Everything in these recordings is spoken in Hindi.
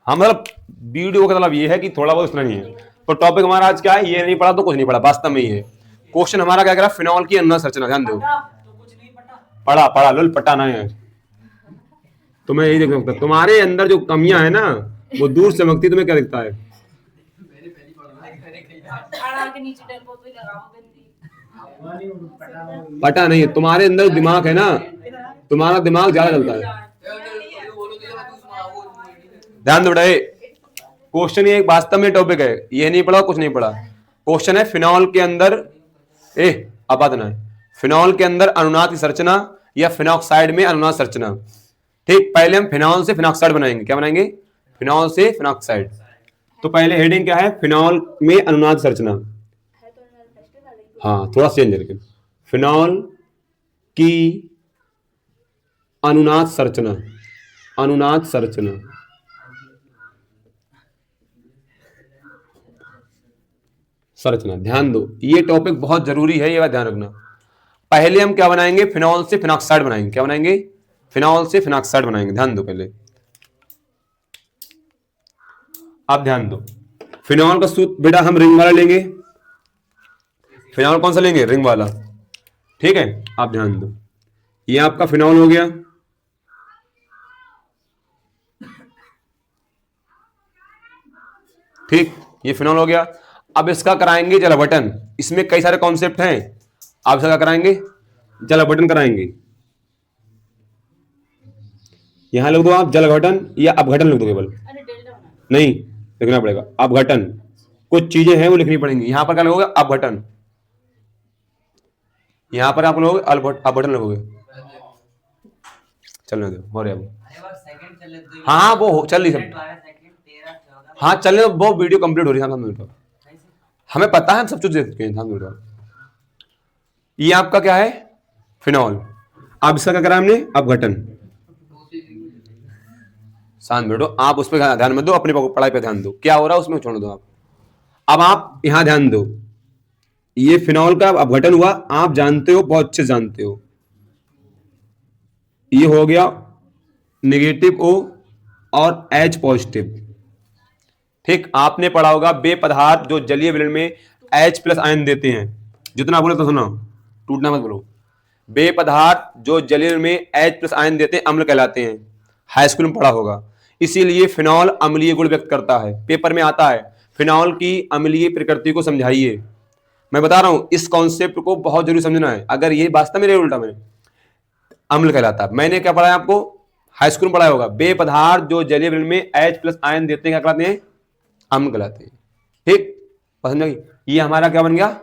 हाँ मतलब वीडियो का मतलब ये है कि थोड़ा बहुत इतना नहीं है। तो टॉपिक हमारा आज क्या है, ये नहीं पढ़ा तो कुछ नहीं पढ़ा, वास्तव में ये है। क्वेश्चन हमारा क्या कह रहा है, फिनॉल की अनुनाद संरचना, ध्यान दो। पढ़ा पढ़ा लुल पटाना है। तो मैं यही देख सकता, तुम्हारे अंदर जो कमियां है ना वो दूर से मकती, तुम्हें क्या दिखता है? पता नहीं, तुम्हारे अंदर दिमाग है ना, तुम्हारा दिमाग ज्यादा चलता है। ध्यान दो बेटा, क्वेश्चन ये वास्तव में टॉपिक है, ये नहीं पढ़ा कुछ नहीं पढ़ा। क्वेश्चन है फिनॉल के अंदर आपादन है, फिनॉल के अंदर अनुनाद की संरचना या फिनॉक्साइड में अनुनाद संरचना। ठीक, पहले हम फिनॉल से फिनॉक्साइड बनाएंगे। क्या बनाएंगे? फिनॉल से फिनॉक्साइड। तो पहले हेडिंग क्या है, फिनॉल में अनुनाद संरचना। हाँ थोड़ा चेंज है लेकिन, फिनॉल की अनुनाद संरचना, अनुनाद संरचना। संरचना, ध्यान दो ये टॉपिक बहुत जरूरी है, ये बात ध्यान रखना। पहले हम क्या बनाएंगे, फिनॉल से फिनॉक्साइड बनाएंगे। क्या बनाएंगे? फिनॉल से फिनॉक्साइड बनाएंगे। ध्यान दो पहले, आप ध्यान दो। फिनॉल का सूत्र बेटा हम रिंग वाला लेंगे। फिनॉल कौन सा लेंगे? रिंग वाला। ठीक है, आप ध्यान दो, ये आपका फिनॉल हो गया। ठीक, ये फिनॉल हो गया। अब इसका कराएंगे जलावटन। इसमें कई सारे कॉन्सेप्ट हैं, आप इसका कराएंगे जलावटन कराएंगे। यहां लिख दो आप जलघटन या अपघटन लिख दो, केवल नहीं लिखना पड़ेगा अपघटन। कुछ चीजें हैं वो लिखनी पड़ेंगी। यहां पर क्या लिखोगे? अपघटन। यहां पर आप लोग अपघटन लिखोगे। चलने दो, हो रहा है। हाँ वो चल रही सब। हाँ चलने दो, वो वीडियो कंप्लीट हो रही है। हमें पता है, हम सब कुछ देख चुके हैं। ये आपका क्या है? फिनॉल। अब इसका क्या करा हमने? अपघटन। शांत बैठो, आप उस पर ध्यान मत दो, अपनी पढ़ाई पे ध्यान दो। क्या हो रहा है उसमें छोड़ दो आप। अब आप यहां ध्यान दो, ये फिनॉल का अपघटन हुआ, आप जानते हो, बहुत अच्छे जानते हो। ये हो गया नेगेटिव ओ और एच पॉजिटिव। ठीक, आपने पढ़ा होगा बे पदार्थ जो जलीय विलयन में एच प्लस आयन देते हैं। जितना बोले तो सुनो, टूटना मत बोलो। बे पदार्थ जो जलीय विलयन में एच प्लस आयन देते हैं अम्ल कहलाते हैं। हाई स्कूल में पढ़ा होगा। इसीलिए फिनॉल अम्लीय गुण व्यक्त करता है, पेपर में आता है फिनॉल की अम्लीय प्रकृति को समझाइए। मैं बता रहा हूं, इस कॉन्सेप्ट को बहुत जरूरी समझना है। अगर ये वास्तव में उल्टा मैंने अम्ल कहलाता है, मैंने क्या पढ़ा है आपको? हाई स्कूल में पढ़ाया होगा, बे पदार्थ जो जलीय विलयन में एच प्लस आयन देते हैं क्या कहलाते हैं? अम्ल कहलाते हैं। ठीक, पसंद आई? ये हमारा क्या बन गया?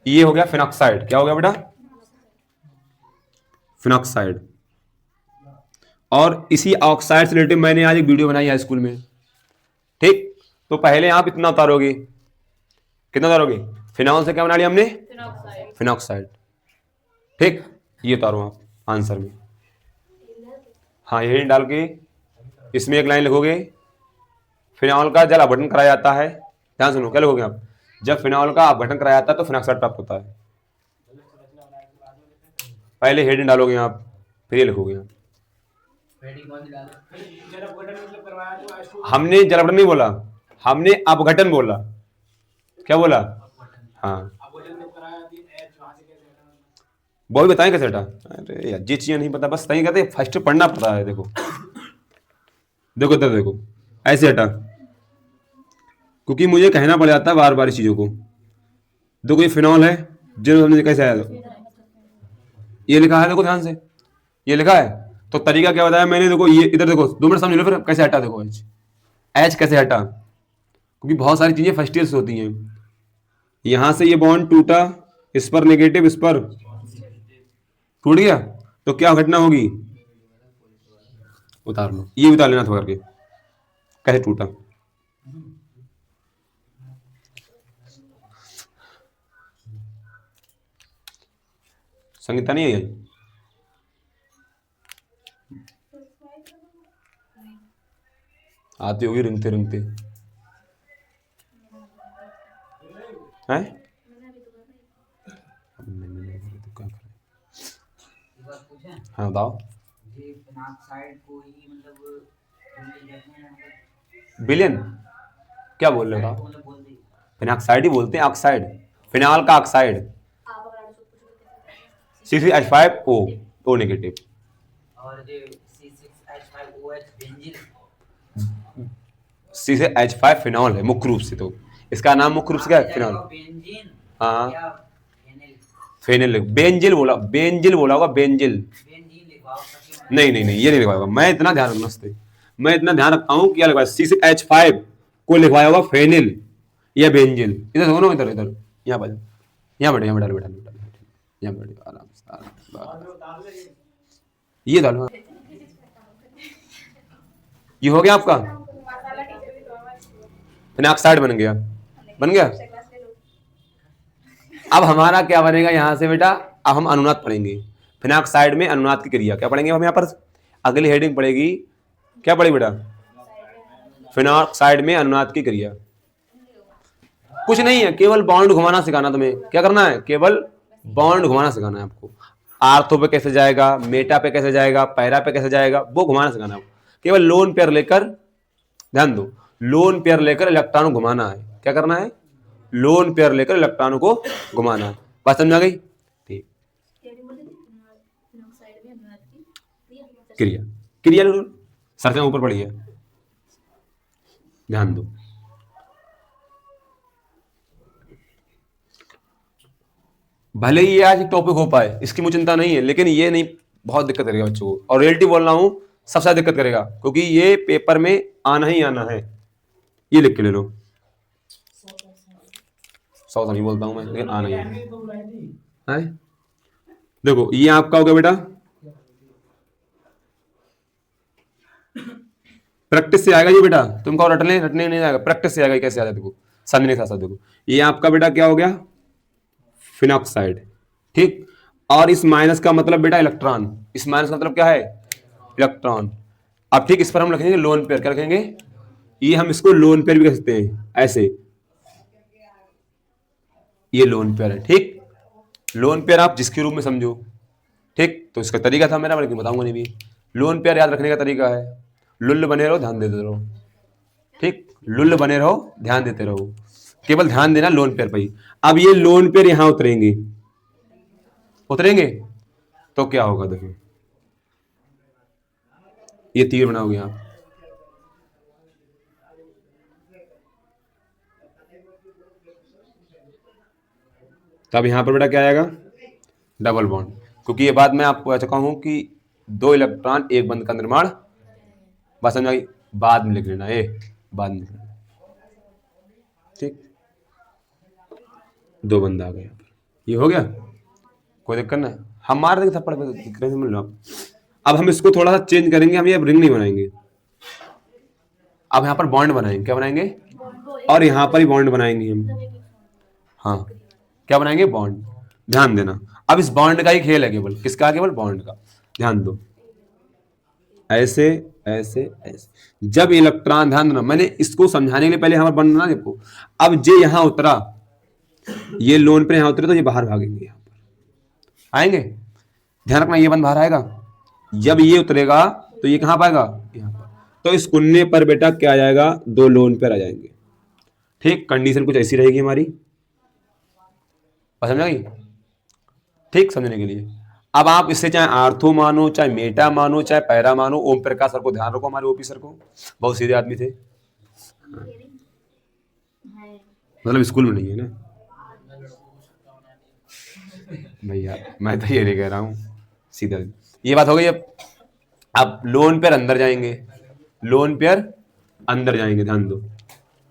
ये हो गया फिनॉक्साइड। क्या हो गया बेटा? फिनॉक्साइड। और इसी ऑक्साइड से रिलेटेड मैंने आज एक वीडियो बनाई है स्कूल में। ठीक, तो पहले आप इतना उतारोगे, कितना उतारोगे? फिनॉल से क्या बना लिया हमने? फिनॉक्साइड। ठीक, ये उतारो आप आंसर में। हाँ यही डाल के इसमें एक लाइन लिखोगे, फिनॉल का जल अपघटन कराया जाता है। ध्यान सुनो, क्या लिखोगे आप? जब फिनॉल का अपघटन कराया जाता है तो फिनॉक्साइड प्राप्त होता है। पहले हेडिंग डालोगे आप, फिर ये लिखोगे आप। हमने जल अपघटन नहीं बोला, हमने अपघटन बोला। क्या बोला? हाँ वो भी बताएं कैसे हटा। अरे यार ये चीजें नहीं पता, बस सही कहते फर्स्ट पढ़ना पड़ता है। देखो देखो इधर देखो, ऐसे हटा, क्योंकि मुझे कहना पड़ जाता है बार बार इस चीजों को। देखो ये फिनॉल है, जिन्होंने कैसे आया? ये लिखा है, देखो ध्यान से, ये लिखा है। तो तरीका क्या बताया मैंने? देखो ये इधर देखो, 2 मिनट समझ लो, फिर कैसे हटा। देखो एच, एच कैसे हटा, क्योंकि बहुत सारी चीजें फर्स्ट ईयर से होती हैं। यहां से ये बॉन्ड टूटा, इस पर नेगेटिव, इस पर टूट गया, तो क्या घटना होगी? उतार लो, ये उतार लेना था करके, कैसे टूटा। संगीता नहीं है, आती होगी रिंगते रिंगते हैं। हाँ बताओ। बिलियन क्या बोल रहे हो? फिनाक्साइड ही बोलते हैं, ऑक्साइड, फिनाल का ऑक्साइड। C3H5O O negative. और जो C6H5OH बेंजीन, C6H5 फिनॉल है मुख्य रूप से, तो इसका नाम मुख्य रूप से क्या है? फिनॉल। बेंजीन। हाँ क्या फेनिल? फेनिल, बेंजिल बोला, बेंजिल बोला होगा, बेंजिल। बेंजीन लिखवाओ ताकि नहीं ये नहीं लिखवाया होगा, मैं इतना ध्यान रखना, मैं इतना ध्यान रखता हूँ, क्या लिखवाया? C6H5 को लिखवाया होगा फेनिल या बेंजिल। इधर दोनों, इधर इधर, यहाँ पर, यहाँ बैठो, यहाँ बैठो, बैठो, यहाँ बैठो, आराम से, ये डालो। ये हो गया आपका फिनाक्साइड, बन गया, बन गया। अब हमारा क्या बनेगा यहाँ से बेटा? अब हम अनुनाद पढ़ेंगे। फिनाक्साइड में अनुनाद की क्रिया क्या पढ़ेंगे हम यहाँ पर? अगली हेडिंग पड़ेगी, क्या पढ़ेगी बेटा? फिनाक्साइड में अनुनाद की क्रिया। कुछ नहीं है, केवल बॉन्ड घुमाना सिखाना तुम्हें। क्या करना है? केवल बॉन्ड घुमाना सिखाना है आपको। आर्थो पे कैसे जाएगा, मेटा पे कैसे जाएगा, पैरा पे कैसे जाएगा, वो घुमाना सिखाना है आपको। केवल लोन पेयर लेकर, ध्यान दो, लोन पेयर लेकर इलेक्ट्रॉन घुमाना है। क्या करना है? लोन पेयर लेकर इलेक्ट्रॉन को घुमाना है। बात समझ आ गई? ठीक। क्रिया, क्रिया सर से ऊपर पड़ी है, ध्यान दो। भले ही आज एक टॉपिक हो पाए, इसकी मुझे चिंता नहीं है, लेकिन ये नहीं, बहुत दिक्कत करेगा बच्चों को। और रिलेटिव बोल रहा हूं, सबसे ज्यादा दिक्कत करेगा, क्योंकि ये पेपर में आना ही आना है। ये लिख के ले लो, 100 नहीं बोलता हूं मैं, लेकिन आना ही है। देखो ये आपका हो गया बेटा, प्रैक्टिस से आएगा ये बेटा। तुमको रटने रटने नहीं आएगा, प्रैक्टिस से आएगा। कैसे आ जाए देखो, समझने के साथ देखो। ये आपका बेटा क्या हो गया? फिनॉक्साइड, ठीक। और इस माइनस का मतलब बेटा इलेक्ट्रॉन, इस माइनस का मतलब क्या है? इलेक्ट्रॉन। अब ठीक, इस पर हम लिखेंगे लोन पेयर। क्या लिखेंगे? ये हम इसको लोन पेयर भी कह सकते हैं, ऐसे। ये लोन पेयर है, ठीक। लोन पेयर आप जिसके रूप में समझो, ठीक। तो इसका तरीका था मेरा, लेकिन बताऊंगा नहीं भी। लोन पेयर याद रखने का तरीका है, लुल्ल बने रहो, ध्यान देते रहो, ठीक। लुल्ल बने रहो, ध्यान देते रहो, केवल ध्यान देना लोन पेयर पर ही। अब ये लोन पेयर यहां उतरेंगे, उतरेंगे तो क्या होगा? देखो ये तीर बनाओगे आप, तब यहां पर बेटा क्या आएगा? Double bond. क्योंकि ये बात मैं आपको ऐसा कहूं कि 2 इलेक्ट्रॉन एक बंध का निर्माण, बस समझ आई? बाद में लिख लेना, बाद में लिख लेना, ठीक। 2 बंद आ गए, ये हो गया, कोई दिक्कत ना। हम मार देंगे थप्पड़ पे, दिक्कत नहीं। मिल लो आप। अब हम इसको थोड़ा सा चेंज करेंगे, हम ये रिंग नहीं बनाएंगे, अब यहाँ पर बॉन्ड बनाएंगे। क्या बनाएंगे? और यहाँ पर ही बॉन्ड बनाएंगे हम। हाँ, क्या बनाएंगे? बॉन्ड। ध्यान देना, अब इस बॉन्ड का ही खेल है, केवल किसका? केवल बॉन्ड का। ध्यान दो, ऐसे ऐसे ऐसे। जब इलेक्ट्रॉन, ध्यान देना, मैंने इसको समझाने के लिए पहले यहाँ पर बॉन्ड बना। देखो अब जे यहाँ उतरा, ये लोन पे यहाँ उतरे, तो ये बाहर भागेंगे, यहाँ पर आएंगे। ध्यान रखना, ये बंद बाहर आएगा। जब ये उतरेगा तो ये कहाँ पाएगा? यहाँ पर। तो इस कुन्ने पर बेटा क्या आ जाएगा? 2 लोन पेयर आ जाएंगे, ठीक। कंडीशन कुछ ऐसी रहेगी हमारी, समझ गई? ठीक, समझने के लिए। अब आप इससे चाहे आर्थो मानो, चाहे मेटा मानो, चाहे पैरा मानो। ओम प्रकाश सर को ध्यान रखो, हमारे ओपी सर को, बहुत सीधे आदमी थे। मतलब स्कूल में नहीं है ना भैया, मैं तो ये नहीं कह रहा हूँ, सीधा। ये बात हो गई। अब लोन पेयर अंदर जाएंगे, लोन पेयर अंदर जाएंगे, ध्यान दो।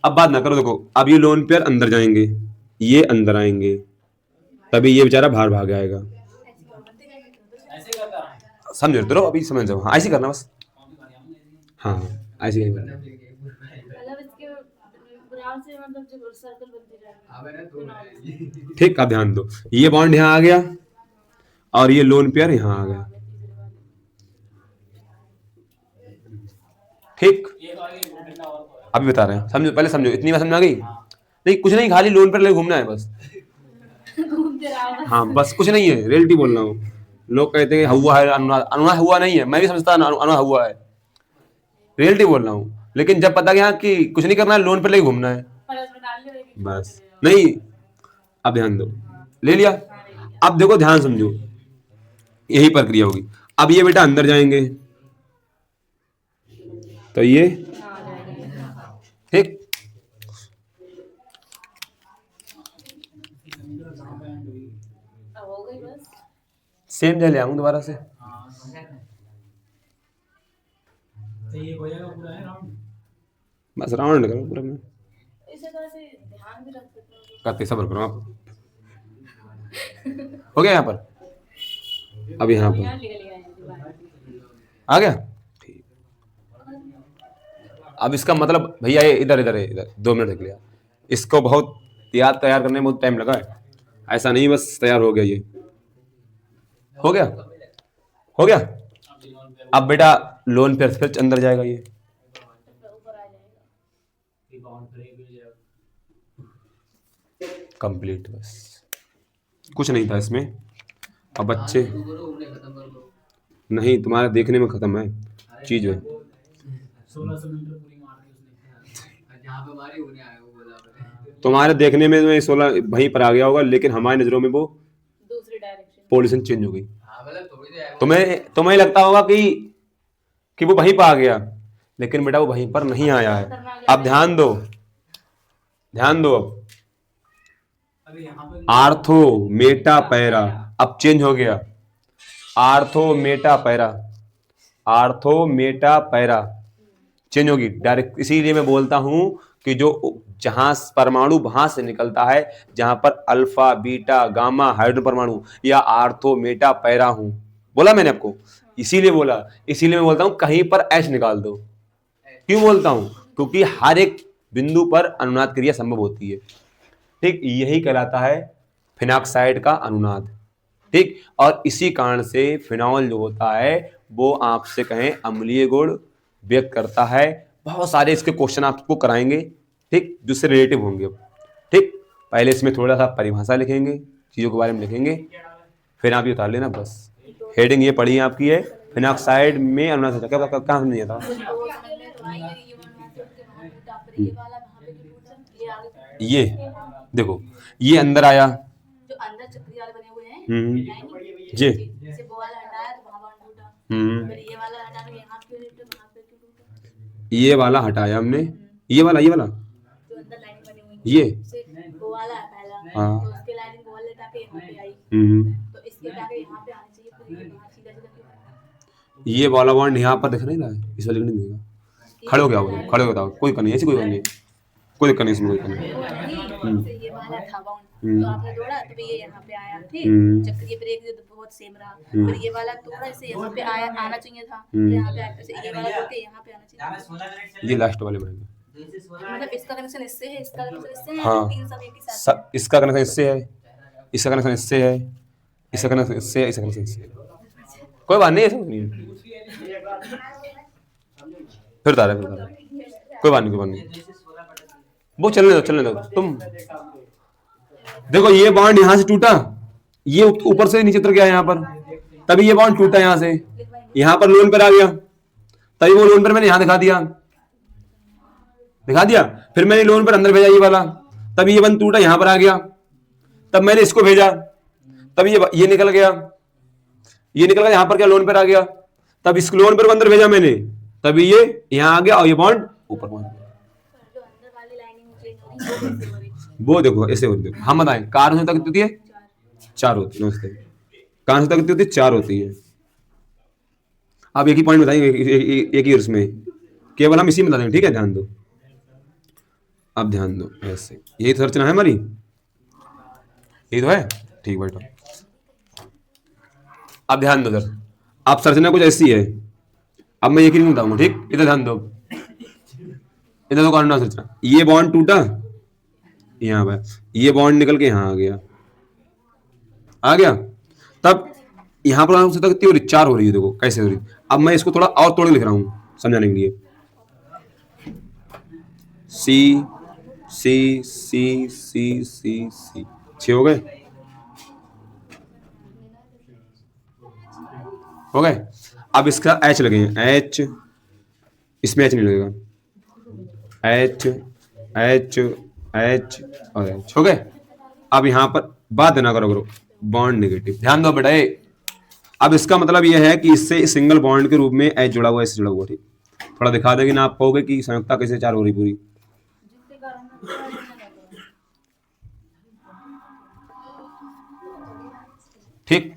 अब बात ना करो, देखो अब ये लोन पेयर अंदर जाएंगे, ये अंदर आएंगे, तभी ये बेचारा बाहर भाग आएगा। समझ रहे हो? अभी समझ जाओ। हाँ, ऐसे करना बस। हाँ ऐसे ही करना, ठीक। अब ध्यान दो, ये बॉन्ड यहाँ आ गया और ये लोन पेयर यहाँ आ गया, ठीक। अभी बता रहे हैं, समझो, पहले समझो। इतनी बात समझ आ गई? नहीं, कुछ नहीं, खाली लोन पेयर ले घूमना है बस। हाँ बस, कुछ नहीं है, रियलिटी बोल रहा हूँ। लोग कहते हैं हुआ है अनुनाद, अनुनाद हुआ नहीं है। मैं भी समझता अनुनाद हुआ है, रियलिटी बोल रहा हूँ। लेकिन जब पता गया कि कुछ नहीं करना है, लोन पे लेके घूमना है बस। नहीं, अब ध्यान दो, ले लिया। अब देखो ध्यान समझो, यही प्रक्रिया होगी। अब ये बेटा अंदर जाएंगे तो ये ठीक, सेम ले आऊंगा दोबारा से। बस राउंड करो पूरा में, करते सब्र करो आप। हो गया यहाँ पर, अब यहाँ पर आ गया ठीक। अब इसका मतलब भैया ये इधर इधर है, इधर 2 मिनट देख लिया। इसको बहुत याद तैयार करने में बहुत टाइम लगा है, ऐसा नहीं बस तैयार हो गया। ये हो गया, हो गया। अब बेटा लोन पे फिर अंदर जाएगा ये, कंप्लीट, बस कुछ नहीं था इसमें। अब बच्चे नहीं, तुम्हारे देखने में खत्म है चीज है। 1600 मीटर पूरी मार दी उसने, जहाँ पे मारी उन्हें आया वो बोला। तुम्हारे देखने में 16 वहीं पर आ गया होगा, लेकिन हमारी नजरों में वो दूसरी डायरेक्शन, पोजीशन चेंज हो गई। हाँ मतलब थोड़ी देर तुम्हें लगता होगा कि वो वहीं पर आ गया, लेकिन बेटा वो वहीं पर नहीं आया है। अब ध्यान दो, ध्यान दो। अब अभी यहाँ पे आर्थो मेटा पैरा अब चेंज हो गया, ortho Meta para, ortho Meta para change होगी डायरेक्ट। इसीलिए मैं बोलता हूं कि जो जहां परमाणु वहां से निकलता है, जहां पर अल्फा बीटा गामा हाइड्रोजन परमाणु, या आर्थो मेटा पैरा हूं, बोला मैंने आपको, इसीलिए बोला। इसीलिए मैं बोलता हूं कहीं पर एच निकाल दो। क्यों बोलता हूं? क्योंकि हर एक बिंदु पर अनुनाद क्रिया संभव होती है, ठीक। यही कहलाता है फिनॉक्साइड का अनुनाद, ठीक। और इसी कारण से फिनॉल जो होता है वो आपसे कहें अम्लीय गुण व्यक्त करता है। बहुत सारे इसके क्वेश्चन आपको कराएंगे, ठीक, जिससे रिलेटिव होंगे, ठीक। पहले इसमें थोड़ा सा परिभाषा लिखेंगे, चीजों के बारे में लिखेंगे, फिर आप ये उतार लेना बस। हेडिंग ये पढ़ी है आपकी है फिनॉक्साइड में अनुनाद होता है। कहाँ समझिए था ये, देखो ये अंदर आया, जो अंदर चक्री वाले बने हुए हैं, जी, जैसे वो वाला हटाया तो वहाँ बाउंड टूटा, फिर ये वाला हटा तो यहाँ क्यों टूटा, वहाँ पे क्यों टूटा, ये वाला हटाया हमने, ये वाला जो अंदर लाइनिंग बनी हुई ये, जैसे वो वाला है पहला, हाँ। तो उसके लाइनिंग वो वाले हटा के यहाँ पे आई, तो इसके हटा के यहाँ पे आनी चाहिए, फिर ये बाहर सीधा सीधा क्यों आया? ये वाला बॉन्ड यहाँ पर दिख नहीं रहा है, इस वाले को नहीं दिखेगा। खड़े हो गया हो, खड़े हो गया, कोई करनी ऐसी कोई करनी है, कोई दिक्कत नहीं इसमें, कोई करनी वो नहीं, जैसे ये वाला था बाउंड, तो आपने दौड़ा तो भी ये यहाँ पे आया, ठीक, चक्रीय ब्रेक दिया तो बहुत सेम रहा, फिर ये वाला थोड़ा इसे यहाँ पे आया आना चाहिए था, तो यहाँ पे आया, जैसे ये वाला तो यहाँ पे आना चाहिए। ये लास्ट वाले बनेंगे, मतलब इसका कनेक्शन इससे है, इसका कनेक्शन इससे है, हाँ। तीन सब एक ही साथ है। इसका कनेक्शन इससे है, इसका कनेक्शन इससे है, इसका कनेक्शन इससे है, इसका कनेक्शन इससे है। कोई बात नहीं, ऐसा नहीं है। फिर तारा, फिर तारा, कोई बात नहीं, कोई बात नहीं, वो चलने दो तुम। देखो ये बॉन्ड यहाँ से टूटा, ये ऊपर से नीचे उतर गया यहाँ पर, तभी ये बॉन्ड टूटा यहाँ से, यहाँ पर लोन पर आ गया, तभी वो लोन पर मैंने यहाँ दिखा दिया, फिर मैंने लोन पर अंदर भेजा ये वाला, तभी ये बंद टूटा यहाँ पर आ गया, तब मैंने इसको भेजा, तब ये निकल गया, यहाँ पर क्या लोन पर आ गया, तब इस लोन पर अंदर भेजा मैंने, तभी ये यहाँ आ गया और ये बॉन्ड ऊपर पहुंच गया। जो अंदर वाली लाइनिंग चेंज हो रही है वो कैसे हो रही है? वो देखो ऐसे होती है, हम बताएं कारण से कितनी होती है? 4 होती है। नमस्ते, कारण से कितनी होती है? 4 होती है। आप एक ही पॉइंट बताइए, एक ही उसमें केवल हम इसी में बता देंगे, ठीक है, ध्यान दो। अब ध्यान दो, ऐसे यही तो रचना है हमारी, यही तो है, ठीक बैठो। अब ध्यान दो सर, अब संरचना कुछ ऐसी है, अब मैं एक ही नहीं बताऊंगा, ठीक, इधर ध्यान दो, इधर तो कारण संरचना, ये बॉन्ड टूटा यहाँ पर, ये बॉन्ड निकल के यहाँ आ गया, तब यहाँ पर कितनी हो रही? 4 हो रही है, देखो कैसे हो रही। अब मैं इसको थोड़ा और तोड़ के लिख रहा हूँ समझाने के लिए, सी सी सी सी सी सी 6 हो गए। अब इसका एच लगेगा, एच, इसमें एच नहीं लगेगा, एच एच एच और एच हो गए। अब यहाँ पर बात ना करो करो बॉन्ड नेगेटिव, ध्यान दो बेटा ये। अब इसका मतलब यह है कि इससे सिंगल बॉन्ड के रूप में एच जुड़ा हुआ है, इससे जुड़ा हुआ, ठीक। थोड़ा दिखा देगी ना आप कहोगे कि संयुक्ता कैसे चार हो रही पूरी। ठीक,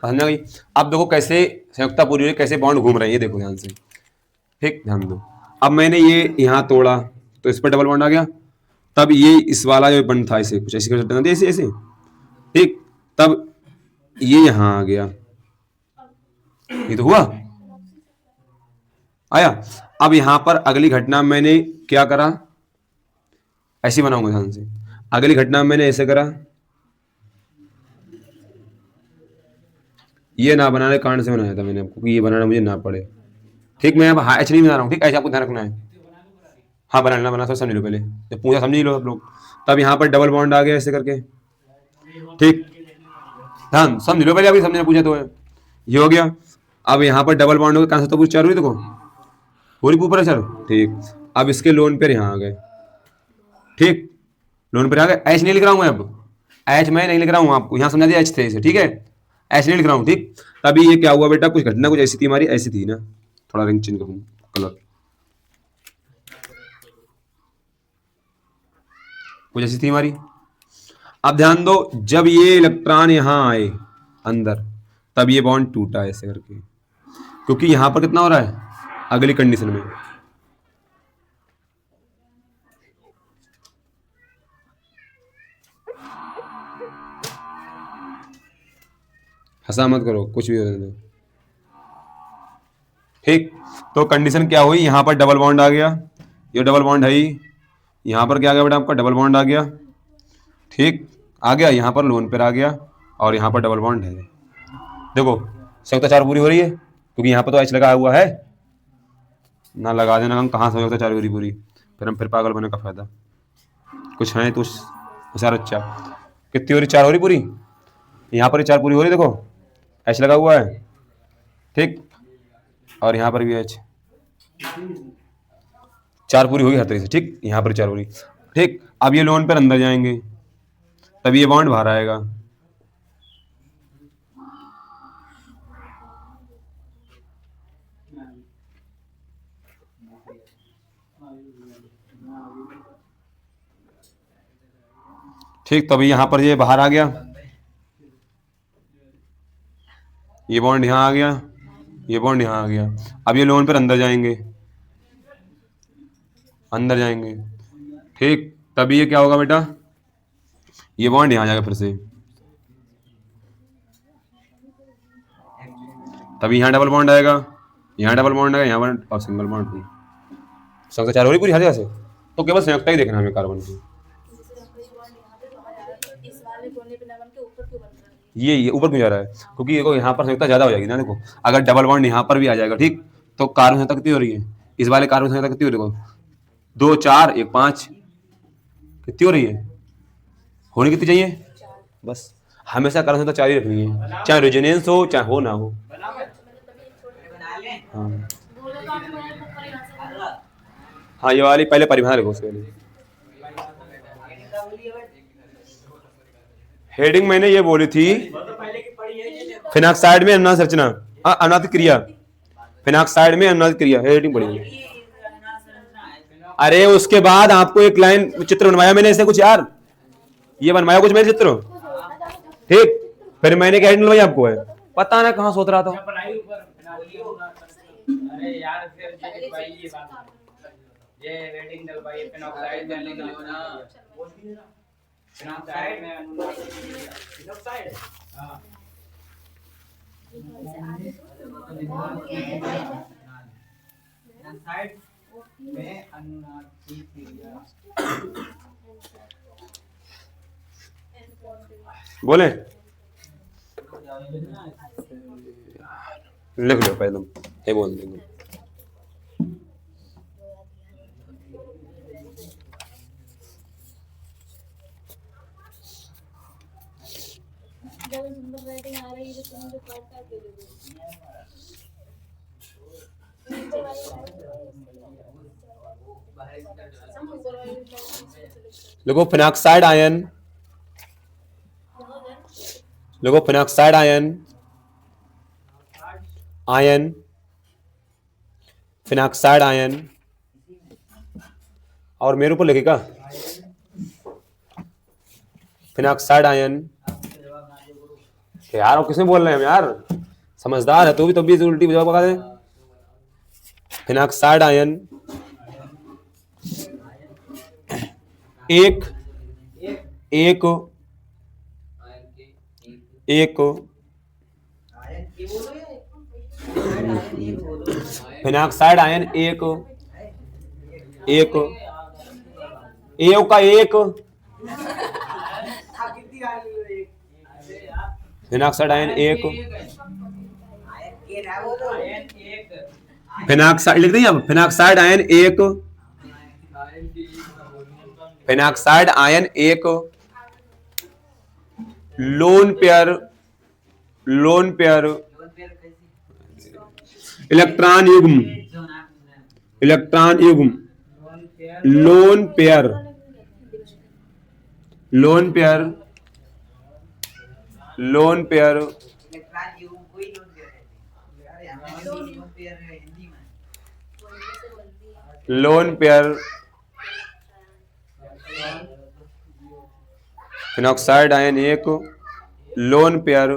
समझ गई। अब देखो कैसे संयुक्ता पूरी हुई, कैसे बॉन्ड घूम रहे हैं, ये देखो ध्यान से, ठीक, ध्यान दो। अब मैंने ये यहाँ तोड़ा तो इस पर डबल बॉन्ड आ गया, तब ये इस वाला जो बंद था इसे कुछ ऐसे कर सकते थे, ऐसे ऐसे, ठीक, तब ये यहाँ आ गया, ये तो हुआ आया। अब यहां पर अगली घटना मैंने क्या करा, ऐसे बनाऊंगा ध्यान से। अगली घटना मैंने ऐसे करा, ये ना बनाने कारण से बनाया था मैंने आपको कि ये बनाना मुझे ना पड़े, ठीक। मैं अब एच नहीं बना रहा हूँ, ठीक, ऐसे आपको ध्यान रखना है। हाँ बनाना बना तो समझ लो, पहले जब पूछा समझ लो सब लोग। तब यहाँ पर डबल बॉन्ड आ गया ऐसे करके, ठीक, ध्यान समझ लो पहले, अभी समझना पूछा तो है, ये हो गया। अब यहाँ पर डबल बॉन्ड हो गया, कहाँ से तो पूछ चार हुई, देखो पूरी ऊपर है, चलो ठीक। अब इसके लोन पर यहाँ आ गए, ठीक, लोन पर आ गए। एच नहीं लिख रहा हूँ मैं, अब एच मैं नहीं लिख रहा हूँ, आपको यहाँ समझा दिया एच थे इसे, ठीक है, एच नहीं लिख रहा हूँ, ठीक। तभी ये क्या हुआ बेटा, कुछ घटना कुछ ऐसी थी हमारी, ऐसी थी ना, थोड़ा रंग चेंज करूँ कलर, कुछ ऐसी थी हमारी। अब ध्यान दो, जब ये इलेक्ट्रॉन यहां आए अंदर, तब ये बॉन्ड टूटा ऐसे करके, क्योंकि यहां पर कितना हो रहा है अगली कंडीशन में, हंसा मत करो, कुछ भी होने दो, ठीक। तो कंडीशन क्या हुई, यहां पर डबल बॉन्ड आ गया, ये डबल बॉन्ड है ही, यहां पर क्या आ गया बेटा आपका डबल बॉन्ड आ गया, ठीक, आ गया, यहाँ पर लोन पर आ गया, और यहाँ पर डबल बॉन्ड है। देखो संयुक्ता चार पूरी हो रही है, क्योंकि यहाँ पर तो एच लगा हुआ है ना, लगा देना हम कहाँ संयुक्ता चार हो रही पूरी, फिर हम फिर पागल बनने का फायदा, कुछ है तो होशियार अच्छा। कितनी हो रही, चार हो रही पूरी, यहाँ पर चार पूरी हो रही, देखो एच लगा हुआ है, ठीक, और यहाँ पर भी एच, चार पूरी होगी हर तरीके से, ठीक, यहाँ पर चार हो रही, ठीक। अब ये लोन पर अंदर जाएंगे, तब ये बॉन्ड बाहर आएगा, ठीक। तभी यहां पर ये बाहर आ गया, ये बॉन्ड यहां आ गया, ये बॉन्ड यहां आ गया। अब ये लोन पर अंदर जाएंगे, अंदर जाएंगे, ठीक। तभी ये क्या होगा बेटा, ये बॉन्ड यहां आ जाएगा फिर से, तभी यहाँ डबल बॉन्ड आएगा, यहाँ डबल बॉन्ड आएगा, यहाँ और सिंगल बॉन्ड। संयुक्ता चार हो रही पूरी हर जगह से, तो केवल संयुक्ता ही देखना हमें कार्बन की। ये ऊपर क्यों जा रहा है, क्योंकि देखो यहाँ पर संयुक्ता ज्यादा हो जाएगी ना, देखो अगर डबल बॉन्ड यहाँ पर भी आ जाएगा, ठीक, तो कार्बन संयुक्ता कितनी हो रही है, इस वाले कार्बन संयुक्ता कितनी हो रही है, देखो 2 4 1 5 कितनी हो रही है, होनी कितनी चाहिए, बस हमेशा कार्बन संयुक्ता चार ही रखनी है, चाहे रेजोनेंस हो चाहे हो ना हो। हाँ हाँ, ये वाली पहले परिभाषा लिखो उसके लिए। हेडिंग मैंने ये बोली थी, फिनाक्साइड में अनुनाद रचना, अनुनाद क्रिया, फिनाक्साइड में अनुनाद क्रिया, हेडिंग पढ़ी। अरे उसके बाद आपको एक लाइन चित्र बनवाया मैंने ऐसे कुछ यार, ये बनवाया कुछ मेरे चित्र, ठीक, फिर मैंने क्या हेडिंग बनवाई आपको है, पता ना कहाँ सोच रहा था। अरे यार फिर भाई ये वेटिंग दल भाई फिनॉक्साइड में ना, फिनॉक्साइड में फिनॉक्साइड, हां फिनॉक्साइड में अनुनाद की क्रिया, बोले लिख लो पहले, ये बोल देंगे। राइटिंग आ रही है तो मुझे पढ़ता के लिए बाहर की तरफ लिखो फिनॉक्साइड आयन, लिखो phenoxide ion, ion, phenoxide ion. और मेरे ऊपर लिखेगा फिनॉक्साइड आयन। यार और किसमें बोल रहे हैं हम यार, समझदार है तू भी, तो भी उल्टी जवाब बता दे। फिनॉक्साइड आयन एक एक एक फिनॉक्साइड आयन एक एक एक का एक फिनॉक्साइड आयन एक फिनॉक्साइड लिख दिया, फिनॉक्साइड आयन एक, फिनॉक्साइड आयन एक lone pair, lone pair electron युग्म, इलेक्ट्रॉन युग्म lone pair, lone pair, lone pair electron युग्म कोई लोन पेयर है। अरे हमें लोन पेयर है हिंदी में। लोन पेयर फिनॉक्साइड आयन एक लोन पेयर,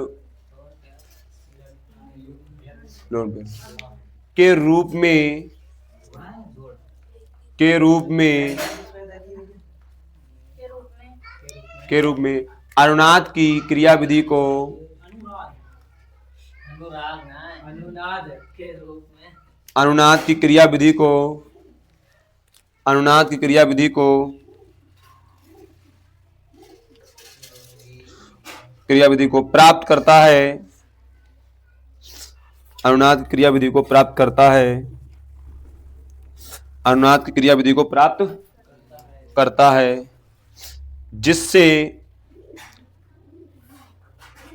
लोन पेयर के रूप में, के रूप में, के रूप में अनुनाद की क्रियाविधि को, अनुनाद के रूप में, अनुनाद की क्रियाविधि को, अनुनाद की क्रियाविधि को, क्रियाविधि को प्राप्त करता है, अनुनाद की क्रियाविधि को प्राप्त करता है, अनुनाद की क्रियाविधि को प्राप्त करता है, जिससे,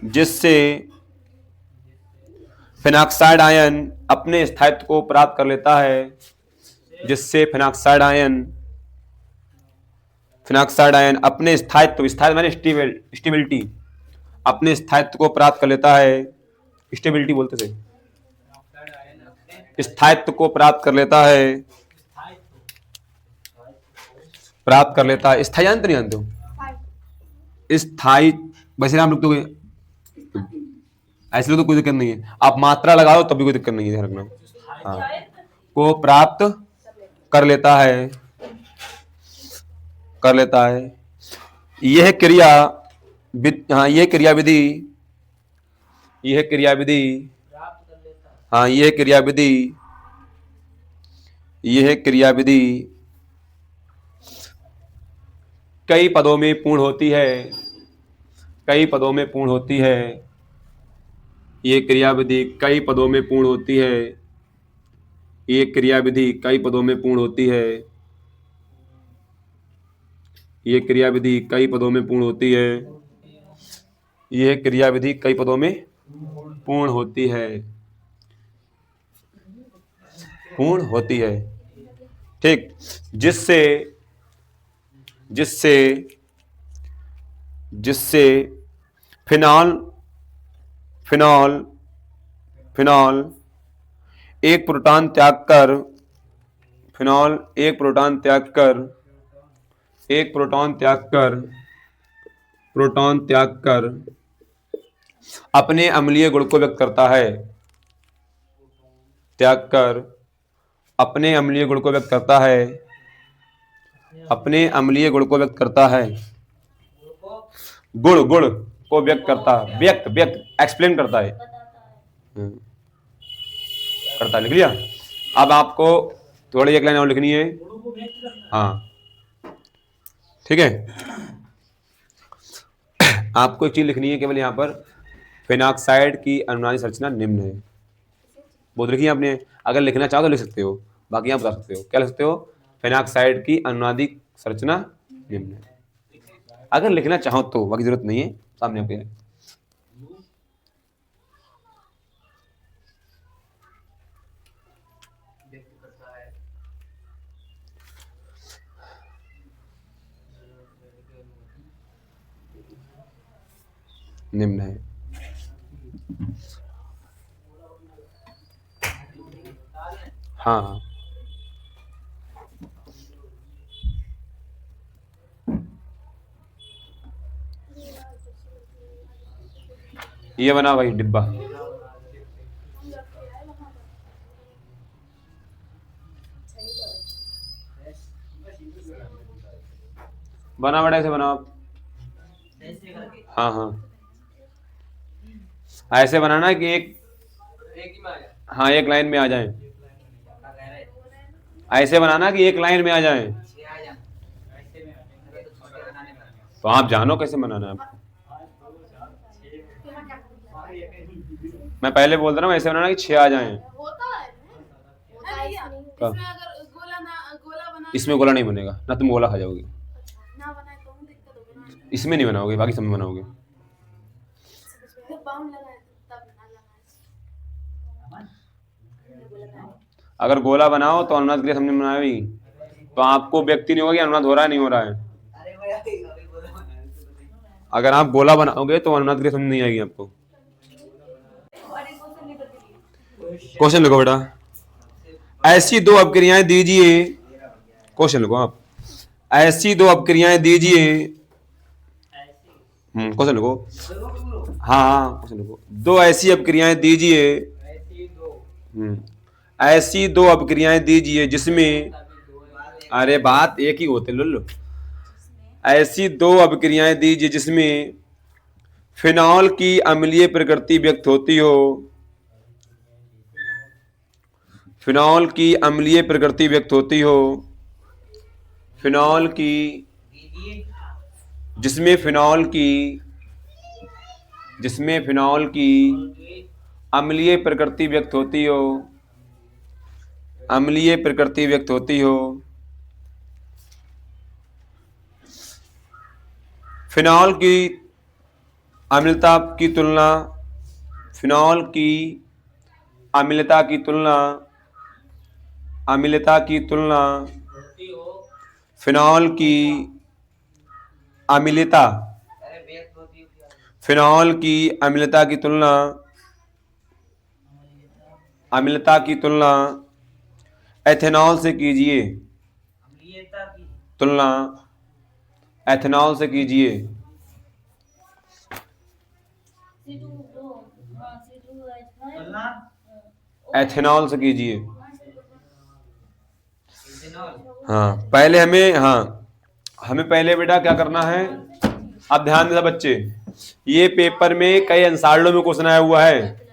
जिससे फिनॉक्साइड आयन अपने स्थायित्व को प्राप्त कर लेता है, जिससे फिनॉक्साइड आयन, फिनॉक्साइड आयन अपने स्थायित्व, स्थायित्व माने स्टेबिलिटी, अपने स्थायित्व को प्राप्त कर लेता है, स्टेबिलिटी बोलते थे, स्थायित्व को प्राप्त कर लेता है, प्राप्त कर लेता है। स्थायी जानते नहीं जानते हो, स्थायी वैसे नाम लिखते हो ऐसे लोग तो कोई दिक्कत नहीं है, आप मात्रा लगा दो तब भी कोई दिक्कत नहीं है, ध्यान रखना। हाँ, को प्राप्त कर लेता है, कर लेता है। यह क्रिया, हाँ यह क्रियाविधि, यह क्रियाविधि, हाँ यह क्रियाविधि, यह क्रियाविधि कई पदों में पूर्ण होती है, कई पदों में पूर्ण होती है, ये क्रियाविधि कई पदों में पूर्ण होती है, ये क्रियाविधि कई पदों में पूर्ण होती है, ये क्रियाविधि कई पदों में पूर्ण होती है, यह क्रियाविधि कई पदों में पूर्ण होती है, पूर्ण होती है, ठीक। जिससे, जिससे, जिससे फिनॉल, फिनॉल, फिनॉल एक प्रोटॉन त्याग कर, फिनॉल एक प्रोटॉन त्याग कर, एक प्रोटॉन त्याग कर, प्रोटॉन त्याग कर अपने अम्लीय गुण को व्यक्त करता है, त्याग कर अपने अम्लीय गुण को व्यक्त करता है, अपने अम्लीय गुण को व्यक्त करता है, गुण, गुण को व्यक्त करता है, व्यक्त, व्यक्त एक्सप्लेन करता है, करता है। लिख लिया। अब आपको थोड़ी एक लाइन और लिखनी है, हाँ ठीक है। आपको एक चीज लिखनी है केवल यहाँ पर, फिनॉक्साइड की अनुनादी संरचना निम्न है, बहुत लिखी है आपने। अगर लिखना चाहो तो लिख सकते हो, बाकी आप बता सकते हो। क्या लिख सकते हो? फिनॉक्साइड की अनुनादी संरचना निम्न है, अगर लिखना चाहो तो, बाकी जरूरत नहीं है, सामने आपके है। निम्न है। हाँ हाँ, ये बना भाई डिब्बा। बना बड़ा ऐसे बनाओ आप। ऐसे करके हाँ हाँ, ऐसे बनाना कि एक एक ही में आ जाए। हाँ एक लाइन में आ जाए। पक्का कह रहे ऐसे बनाना कि एक लाइन में आ जाए। 6 आ जाए ऐसे में अरे तो छोटे बनाने में तो आप जानो कैसे बनाना है आपको। मैं पहले बोल रहा हूँ ऐसे बनाना कि 6 आ जाए। होता है इसमें अगर गोला बना इसमें गोला नहीं बनेगा ना, तुम गोला खा जाओगे। ना बनाए तो दिक्कत होगी इसमें नहीं बनाओगे, बाकी सब में बनाओगे। ना बाउंड लगाए तब ना लगाए। अगर गोला बनाओ तो अनुनाद के लिए समझ में आएगी, तो आपको व्यक्ति नहीं होगा कि अनुनाद हो रहा है नहीं हो रहा है। अरे भाई अभी बोला मैंने तो बताइए। अगर आप गोला बनाओगे तो अनुनाद के लिए समझ नहीं आएगी आपको। क्वेश्चन लिखो बेटा, ऐसी दो अपक्रियाएं दीजिए। क्वेश्चन लिखो आप, ऐसी दो अपक्रियाएं दीजिए। क्वेश्चन लिखो। हाँ हाँ क्वेश्चन लिखो, दो ऐसी अपक्रियाएं दीजिए। ऐसी दो ऐसी दो अपक्रियाएं दीजिए जिसमें, अरे बात एक ही होते लुल्लु। ऐसी दो अपक्रियाएं दीजिए जिसमें फिनॉल की अम्लीय प्रकृति व्यक्त होती हो। फिनॉल की अम्लीय प्रकृति व्यक्त होती हो। फिनॉल की, दीजिए जिसमें फिनॉल की अम्लीय प्रकृति व्यक्त होती हो। अम्लीय प्रकृति व्यक्त होती हो। फिनॉल की अम्लता की तुलना, फिनॉल की अम्लता की तुलना, अम्लता की तुलना, होती हो फिनॉल की अम्लता, अरे व्यक्त होती है क्या फिनॉल की अम्लता की तुलना, अम्लता की तुलना एथेनॉल से कीजिए। अम्लीयता की तुलना एथेनॉल से कीजिए। तुलना एथेनॉल से कीजिए। इथेनॉल हाँ पहले हमें पहले बेटा क्या करना है। अब ध्यान देना बच्चे, ये पेपर में कई अंसार्डों में क्वेश्चन आया हुआ है।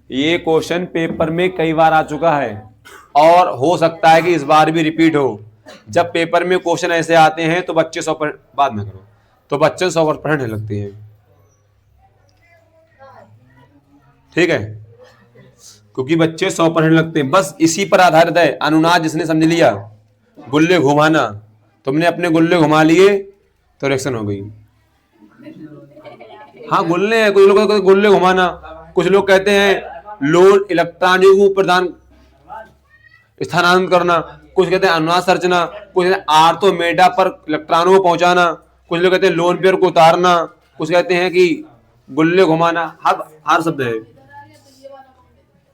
ये क्वेश्चन पेपर में कई बार आ चुका है और हो सकता है कि इस बार भी रिपीट हो। जब पेपर में क्वेश्चन ऐसे आते हैं तो बच्चे 100% बाद में करो, तो बच्चे 100% लगते हैं। ठीक है, क्योंकि बच्चे 100% लगते हैं। बस इसी पर आधारित है अनुनाद। जिसने समझ लिया गुल्ले घुमाना, तुमने अपने गुल्ले घुमा लिए तो रिएक्शन हो गई। हाँ गुल्ले हैं, कुछ लोग कहते हैं गुल्ले घुमाना, कुछ लोग कहते हैं लोड इलेक्ट्रॉनों को प्रदान स्थानांतरित करना, कुछ कहते हैं अनुनाद संरचना, कुछ कहते हैं आर्थोमेटा पर इलेक्ट्रॉनों को पहुंचाना, कुछ लोग कहते हैं लोन पेयर को उतारना, कुछ कहते हैं कि गुल्ले घुमाना। हर शब्द है।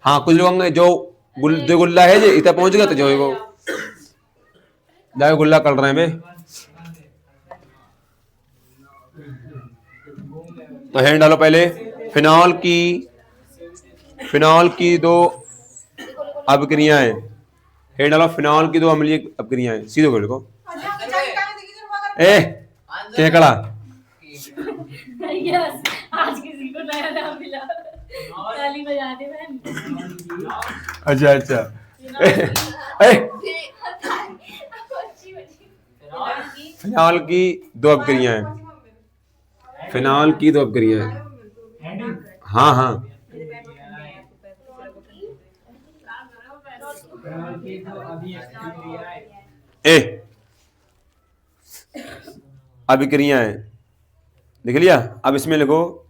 हाँ कुछ लोग जो जो गुल्ला है जो इतना पहुंच गया तो जो है वो जाके गुल्ला कर रहे हैं बे। तो हैंड डालो पहले। फिनॉल की दो अपक्रियाएं, हैंड डालो। फिनॉल की दो अम्लीय अपक्रियाएं, सीधे को लिखो। ए केकड़ा, यस, आज किसी को नया नाम मिला। ताली बजा दे बहन। अच्छा अच्छा। फिनॉल की दो अपक्रियाएं, फिनॉल की दो अपक्रियाएं। हाँ हाँ ए अभिक्रियाएं लिख लिया। अब इसमें लिखो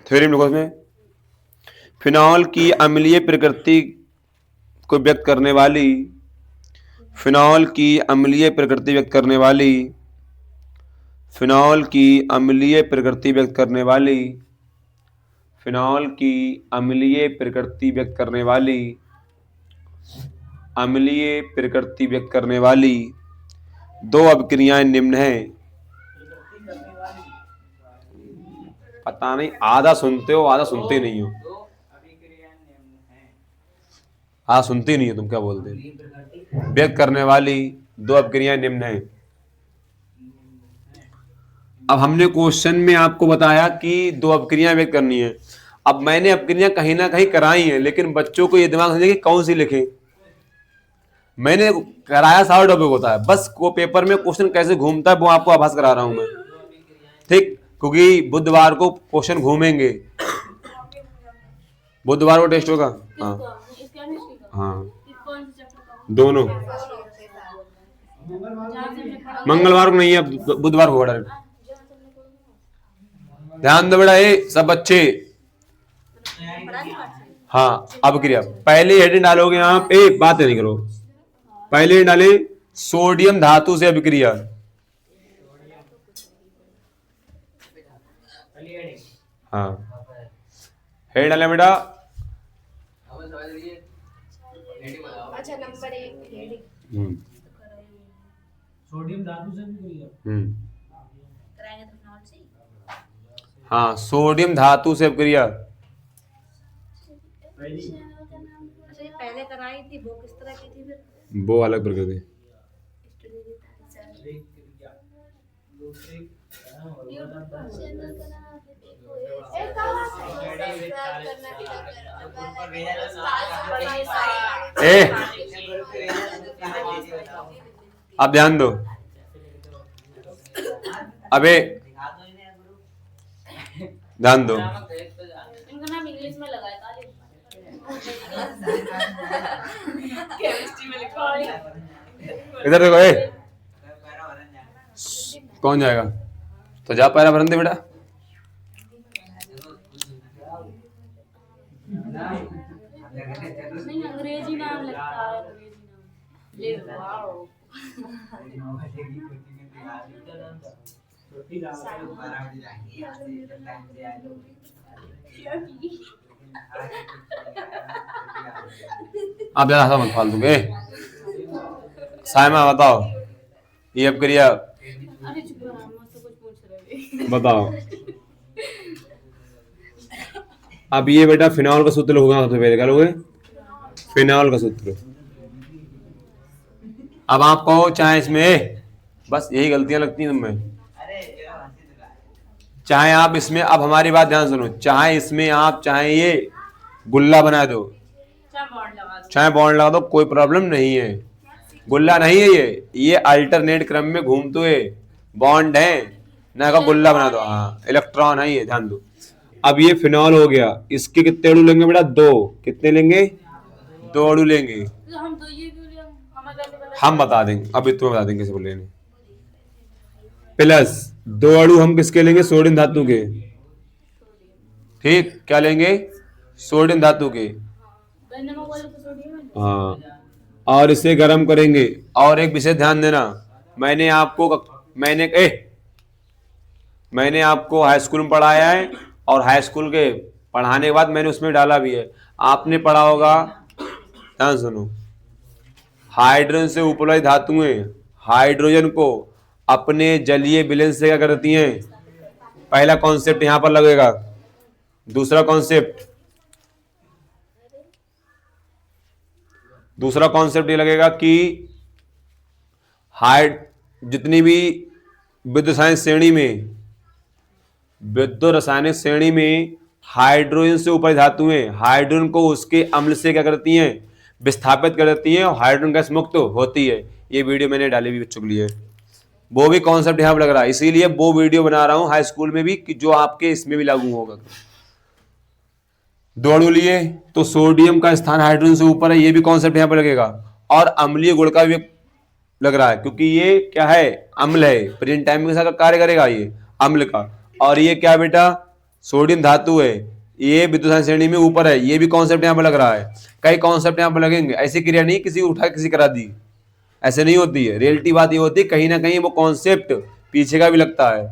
थ्योरी में लिखो इसमें फिनॉल की अम्लीय प्रकृति को व्यक्त करने वाली, फिनॉल की अम्लीय प्रकृति व्यक्त करने वाली, फिनॉल की अम्लीय प्रकृति व्यक्त करने वाली, फिनॉल की अम्लीय प्रकृति व्यक्त करने वाली, अम्लीय प्रकृति व्यक्त करने वाली दो अभिक्रियाएं निम्न हैं। पता नहीं, आधा सुनते हो आधा सुनते नहीं हो, दो अभिक्रिया निम्न है। आधा सुनते नहीं हो, तुम क्या बोलते हो? व्यक्त करने वाली दो अभिक्रियाएं निम्न हैं। अब हमने क्वेश्चन में आपको बताया कि दो अभिक्रियाएं व्यक्त करनी है। अब मैंने अभिक्रियां कहीं ना कहीं कराई हैं, लेकिन बच्चों को ये दिमाग समझे कि कौन सी लिखें। मैंने कराया सारा टॉपिक होता है, बस को पेपर में क्वेश्चन कैसे घूमता है वो आपको आभास करा रहा हूं मैं, ठीक? क्योंकि बुधवार को क्वेश्चन घूमेंगे, बुधवार को टेस्ट होगा। हाँ हाँ, कौन से चैप्टर का? दोनों। मंगलवार को नहीं है, अब बुधवार को डायरेक्ट। ध्यान दो बेटा, ये सब बच्चे। हाँ, अब क्रिया पहले हेडिंग डालोगे आप, बात नहीं करो, पहले डाले सोडियम धातु से अभिक्रिया। हाँ, हेड डाले बेटा। अब समझ लीजिए, हेडिंग बताओ। अच्छा नंबर 1 हेडिंग सोडियम धातु से भी करिए। कराएंगे तो फिनॉल से ही। हाँ, सोडियम धातु से अभिक्रिया। पहली अच्छा ये पहले कराई थी, वो किस तरह की थी फिर? वो अलग प्रकृति। एक क्रिया, दूसरी अब ध्यान दो, अबे ध्यान दो, इनका नाम इंग्लिश में लगा है काली। केमिस्ट्री में लिखा है। इधर देखो। कौन जाएगा? तो जा, पैरा भरन दे बेटा। नहीं अंग्रेजी नाम लगता है, अंग्रेजी नाम। ले वाओ। छोटी आप ज्यादा मत फालतू के। साइमा बताओ, ये अभिक्रिया अरे चुप रहो, मुझसे कुछ पूछ रहे थे। बताओ। अब ये बेटा फिनॉल का सूत्र होगा, सबसे पहले क्या लोगे? फिनॉल का सूत्र। अब आप कहो चाहे इसमें, बस यही गलतियां लगती हैं तुम्हें। चाहे आप इसमें, अब हमारी बात ध्यान सुनो, चाहे इसमें आप चाहे ये गुल्ला बना दो, चाहे बॉन्ड लगा दो। चाहे बॉन्ड लगा दो, कोई प्रॉब्लम नहीं है। गुल्ला नहीं है ये अल्टरनेट क्रम में घूमते हुए बॉन्ड है ना, का गुल्ला बना दो। हाँ, इलेक्ट्रॉन है ये, ध्यान दो। अब ये फिनॉल हो गया, इसके कितने अणु लेंगे बेटा? 2। कितने लेंगे? 2 अणु लेंगे। तो हम तो ये क्यों लिया? हमें कैसे पता? हम बता देंगे, अभी तुम्हें बता देंगे कैसे बोल लेंगे। प्लस 2 अणु हम किसके लेंगे? सोडियम धातु के। ठीक, क्या लेंगे? सोडियम धातु के। गन्ने में बोले तो सोडियम है। हाँ, और इसे गर्म करेंगे। और एक विषय ध्यान देना, मैंने आपको हाई स्कूल में पढ़ाया है, और हाई स्कूल के पढ़ाने के बाद मैंने उसमें डाला भी है। आपने पढ़ा होगा, ध्यान सुनो, हाइड्रोजन से उपलब्ध धातुएं हाइड्रोजन को अपने जलीय विलयन से क्या करती हैं? पहला कॉन्सेप्ट यहां पर लगेगा। दूसरा कॉन्सेप्ट ये लगेगा कि जितनी भी विद्युत रासायनिक श्रेणी में हाइड्रोजन से ऊपर धातुएं हाइड्रोजन को उसके अम्ल से क्या करती हैं? विस्थापित कर देती हैं, और हाइड्रोजन गैस मुक्त होती है। ये वीडियो मैंने डाली भी बच्चों के लिए, वो भी कॉन्सेप्ट यहाँ पर लग रहा है, इसीलिए वो वीडियो बना रहा हूँ हाई स्कूल में भी, कि जो आपके इसमें भी लागू होगा। 2 अणु लिए तो सोडियम का स्थान हाइड्रोजन से ऊपर है, ये भी कॉन्सेप्ट यहाँ पर लगेगा। और अम्लीय गुण का भी लग रहा है, क्योंकि ये क्या है? अम्ल है, प्रेजेंट टाइम के साथ कार्य करेगा ये अम्ल का। और ये क्या बेटा? सोडियम धातु है, ये विद्युत श्रेणी में ऊपर है, ये भी कॉन्सेप्ट यहाँ पर लग रहा है। कई कॉन्सेप्ट यहाँ पर लगेंगे, ऐसी क्रिया नहीं किसी उठा किसी करा दी। ऐसे नहीं होती है। रियलिटी बात ये होती है कहीं ना कहीं वो कॉन्सेप्ट पीछे का भी लगता है।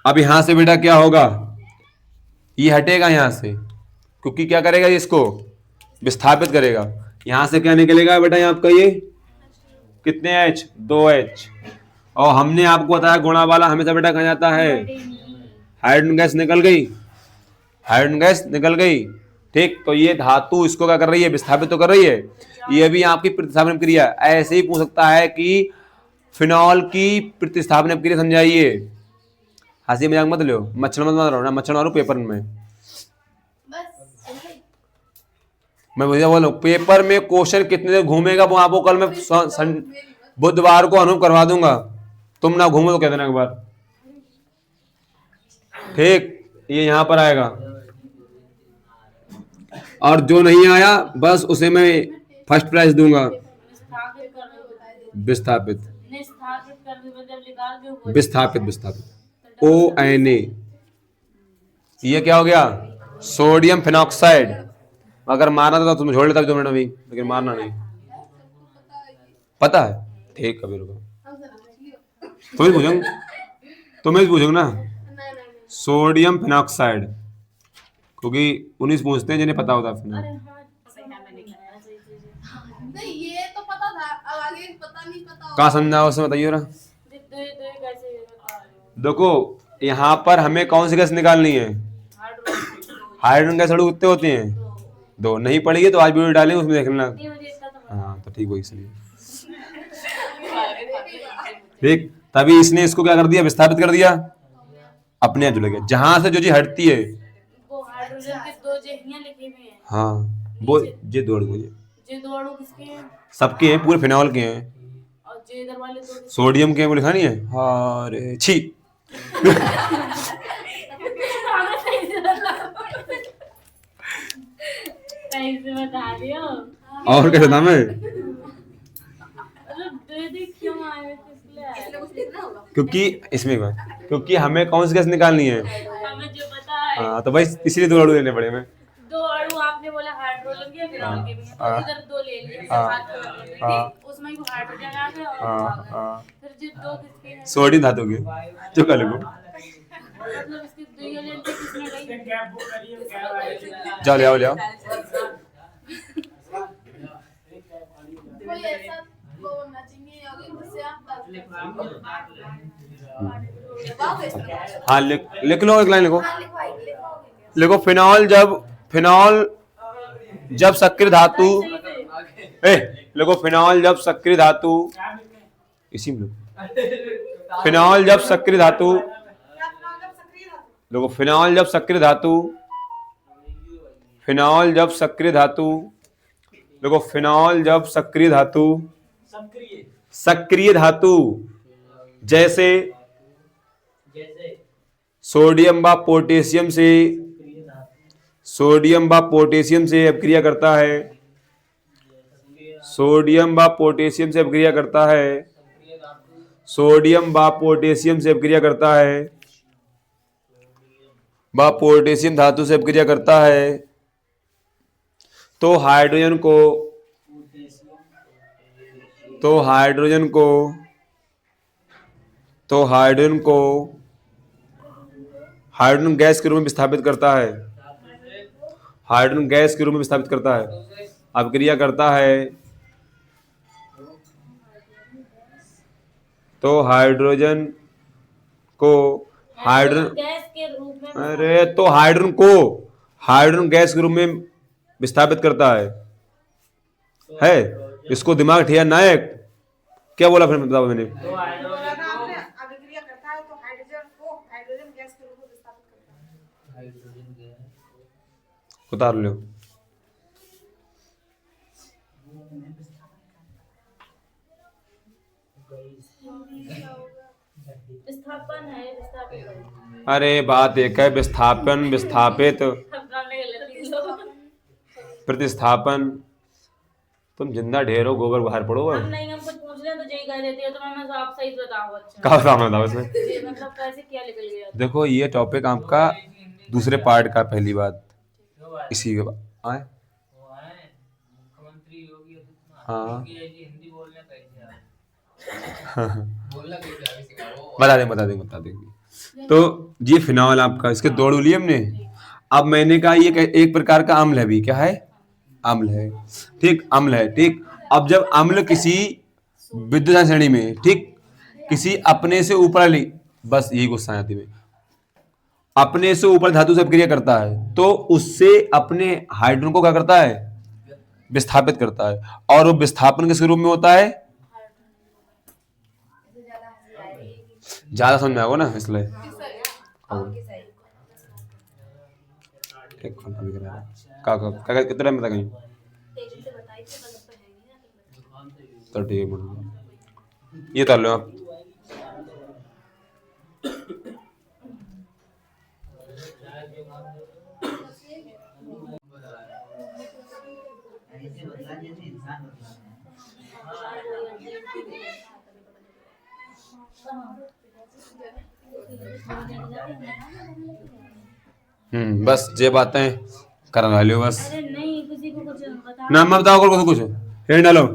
अब यहां से बेटा क्या होगा, ये हटेगा यहां से, क्योंकि क्या करेगा ये इसको विस्थापित करेगा। यहां से क्या निकलेगा बेटा, यहाँ आपका ये कितने H, 2H, और हमने आपको बताया गुणा वाला हमेशा बेटा कहा जाता है, हाइड्रोजन गैस निकल गई, हाइड्रोजन गैस निकल गई। ठीक, तो ये धातु इसको क्या कर रही है, विस्थापित तो कर रही है। ये भी आपकी प्रतिस्थापन क्रिया। ऐसे ही पूछ सकता है कि फिनॉल की प्रतिस्थापन क्रिया समझाइए। हंसी मजाक मत लो, मच्छर मत मारो ना, मच्छर मारो पेपर में। मैं भैया बोलो पेपर में क्वेश्चन कितने देर घूमेगा वो आपको कल मैं बुधवार को अनुभव करवा दूंगा। तुम ना घूमो तो कह देना एक बार। ठीक, ये यहां पर आएगा, और जो नहीं आया बस उसे मैं फर्स्ट प्राइज दूंगा। विस्थापित, विस्थापित, विस्थापित, ONA। ये क्या हो गया, सोडियम फिनॉक्साइड। अगर मारना था तो तुम छोड़ लेता 2 मिनट में, लेकिन मारना नहीं। पता है? ठीक, कभी रुको, तुम्हें पूछूंगा ना, सोडियम फिनॉक्साइड, क्योंकि 19 पूछते हैं जिन्हें पता होता है। नहीं ये तो पता था, अब आगे पता नहीं पता कहाँ समझा उसमें बताइए ना। देखो यहाँ पर हमें कौन सी गैस निकालनी है, हाइड्रोजन गैस अणु कितने होते हैं, 2। नहीं पड़ेगी तो आज वीडियो डालेंगे उसमें देख लेना। हाँ तो ठीक, वही इसलिए ठीक। तभी इसने इसको क्या कर दिया, विस्थापित कर दिया, अपने आप जुड़ गया। जहां से जो चीज हटती है, वो हाइड्रोजन के 2 जगह लिखे हुए हैं। हाँ वो ये 2 अणु जे 2 अणु किसके हैं? सबके हैं, पूरे फिनॉल के हैं। और जे इधर वाले 2 सोडियम के हैं, वो लिखा नहीं है। अरे छी, सही से बता दियो। और कैसे था मैं, मतलब दे क्यों आए थे, इसलिए आए थे। कुछ लिखना होगा। क्योंकि इसमें क्योंकि हमें कौन सी गैस निकालनी है। हमें जो पता है हाँ तो भाई इसलिए 2 अणु लेने पड़े हमें। 2 अणु आपने बोला हाइड्रोजन के, फिनॉल के भी हैं, तो इधर 2 ले लिए, हाँ। ठीक, उसमें वो हाइड्रोजन आ गया और हाँ हाँ, फिर जो 2 किसके हैं, सोडियम धातु के, जो कल को मतलब इसकी 2 लेंथ किसमें गई? कैब बुक करिए, कैब आएगी। जाओ ले आओ ले आओ। कोई ऐसा वो होना चाहिए आगे जिससे आप हाँ लिख लो, एक लाइन लिखो। लिखवाओगे क्या? लिखो फिनॉल जब सक्रिय धातु, लिखो फिनॉल जब सक्रिय धातु, इसी में लिखो, फिनॉल जब सक्रिय धातु, देखो फिनॉल जब सक्रिय धातु, फिनॉल जब सक्रिय धातु, देखो फिनॉल जब सक्रिय धातु, सक्रिय धातु जैसे सोडियम व पोटेशियम से, सोडियम व पोटेशियम से अभिक्रिया करता है, सोडियम व पोटेशियम से अभिक्रिया करता है, सोडियम व पोटेशियम से अभिक्रिया करता है, व पोटेशियम धातु से अभिक्रिया करता है, तो हाइड्रोजन को, तो हाइड्रोजन को, तो हाइड्रोजन को हाइड्रोजन गैस के रूप में विस्थापित करता है, हाइड्रोजन गैस के रूप में विस्थापित करता है, अभिक्रिया करता है, तो हाइड्रोजन को हाइड्रोजन, गैस के रूप में, अरे तो हाइड्रोजन को हाइड्रोजन गैस के रूप में विस्थापित करता है। इसको दिमाग ठिया नायक क्या बोला फिर बताओ मैंने, अभिक्रिया करता है तो हाइड्रोजन को हाइड्रोजन गैस के रूप में विस्थापित करता है। उतार लो। विस्थापन है, विस्थापित है। अरे बात एक है, विस्थापन, विस्थापित, हम गाने गलत लिख लो। प्रतिस्थापन। तुम जिंदा ढेर हो, गोबर बाहर पड़ो। हम नहीं, हम कुछ पूछ रहे हैं तो यही कह देती है, तो मैं आप सही बताओ। अच्छा कहा सामने था उसमें। ये मतलब कैसे क्या निकल गया? देखो ये टॉपिक आपका दूसरे पार्ट का, पहली बात इसी के बाद आए। मुख्यमंत्री योगी हाँ ये हिंदी बोलने कैसे आप बोलना कैसे आगे सिखाओ। बता देंगे। तो ये फिनॉल आपका, इसके दौड़ लिए हमने। अब मैंने कहा ये एक प्रकार का अम्ल है भी, क्या है? अम्ल है, ठीक, अम्ल है, ठीक। अब जब अम्ल किसी विद्युत श्रेणी में, ठीक, किसी अपने से ऊपर वाली, बस यही गुस्सा आती है, अपने से ऊपर धातु से अभिक्रिया करता है तो उससे अपने हाइड्रोजन को क्या करता है? विस्थापित करता है। और वो विस्थापन किस रूप में होता है? ज्यादा समझ में आएगा ना, इसलिए एक घंटा दिख रहा है। का कितना टाइम कहीं तो ठीक है, ये कर लो आप। ऐसे बदला जैसे इंसान बदला है। बस ये बातें करवा लियो बस। अरे नहीं, किसी को कुछ बता। नाम मत बताओ, कुछ हेड डालो।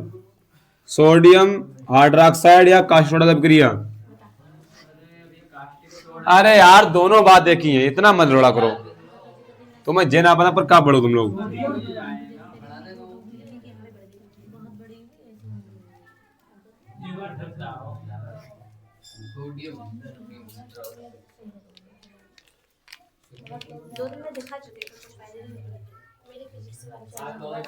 सोडियम हाइड्रोक्साइड या कास्टिक सोडा अभिक्रिया। अरे यार दोनों बात एक ही है, इतना मत लोड़ा करो। तुम्हें जे ना पता पर कहाँ पढ़ो तुम लोग। दो दिन में दिखा चुके हैं, कुछ फायदे नहीं निकले। मेरे फिजिक्स वाले सोमवार से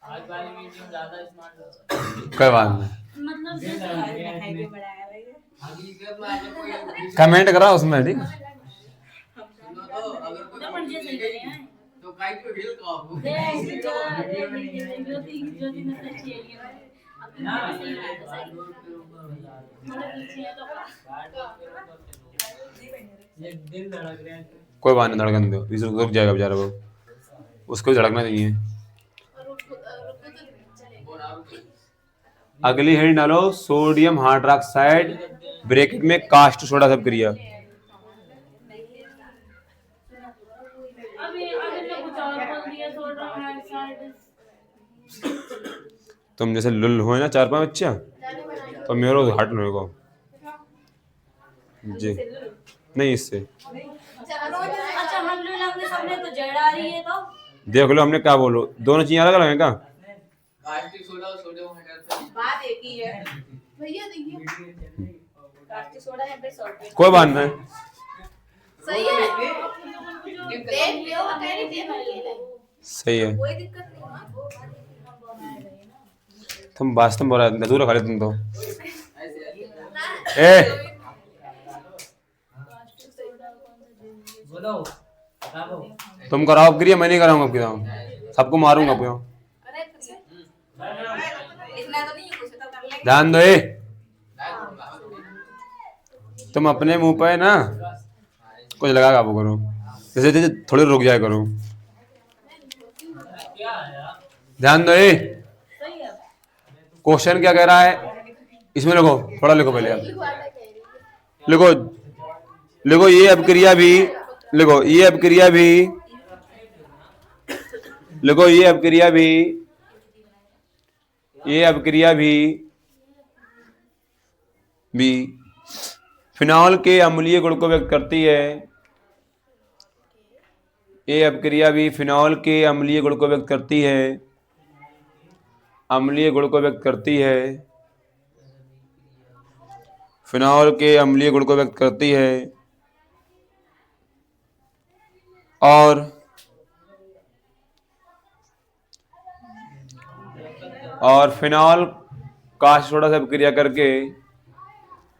आज वाली वीडियो ज्यादा स्मार्ट हो। कोई बात नहीं, मतलब जैसे अगली क्लिप में आपने कोई कमेंट करा उसमें, ठीक। सुनो तो अगर कोई अपन जैसे करे हैं तो काइट पे हिल का ज्योति ने सच किया है। अपने सही बात है, सही। मतलब पीछे है तो ये दिल धड़क रहे हैं। कोई बात नहीं, धड़कन दो, इस रुक जाएगा बेचारा वो, उसको धड़कना चाहिए। अगली हेड डालो, सोडियम हाइड्रोक्साइड ब्रैकेट में कास्ट सोडा से अभिक्रिया। अब ये अगर मैं कुछ और बोल दिया तो तुम जैसे लुल हो ना 4-5 बच्चा, तो मेरे हट मेरे को जी नहीं, इससे अच्छा हम लोग हमने सबने तो जड़ आ रही है तो देख लो हमने क्या बोलो, दोनों चीजें अलग अलग हैं क्या? कास्टिक सोडा और सोडियम हाइड्रोक्साइड बात एक ही है भैया, देखिए कास्टिक सोडा है पे सोडियम कोई बात नहीं, सही है। देख लियो, तेरी देख ले, सही है। कोई दिक्कत नहीं है। तुम वास्तव में बोल रहे अधूरा खा तुम तो। ए बोलो बताओ। तुम कराओ क्रिया, मैं नहीं कराऊंगा अब कराऊं, सबको मारूंगा अब। अरे इतना तो नहीं है, कुछ तो कर लेंगे। ध्यान दो, तुम अपने मुंह पे ना कुछ लगा काबू करो, जैसे जैसे थोड़ी रुक जाए करो। ध्यान दो, क्वेश्चन क्या कह रहा है इसमें, लिखो, थोड़ा लिखो पहले आप, लिखो लिखो ये अभिक्रिया भी, लिखो ये अभिक्रिया भी, लिखो ये अभिक्रिया भी, ये अभिक्रिया भी फिनॉल के अम्लीय गुण को व्यक्त करती है। ये अभिक्रिया भी फिनॉल के अम्लीय गुण को व्यक्त करती है, अम्लीय गुण को व्यक्त करती है, फिनॉल के अम्लीय गुण को व्यक्त करती है। और फिनॉल कास्ट सोडा से अभिक्रिया करके,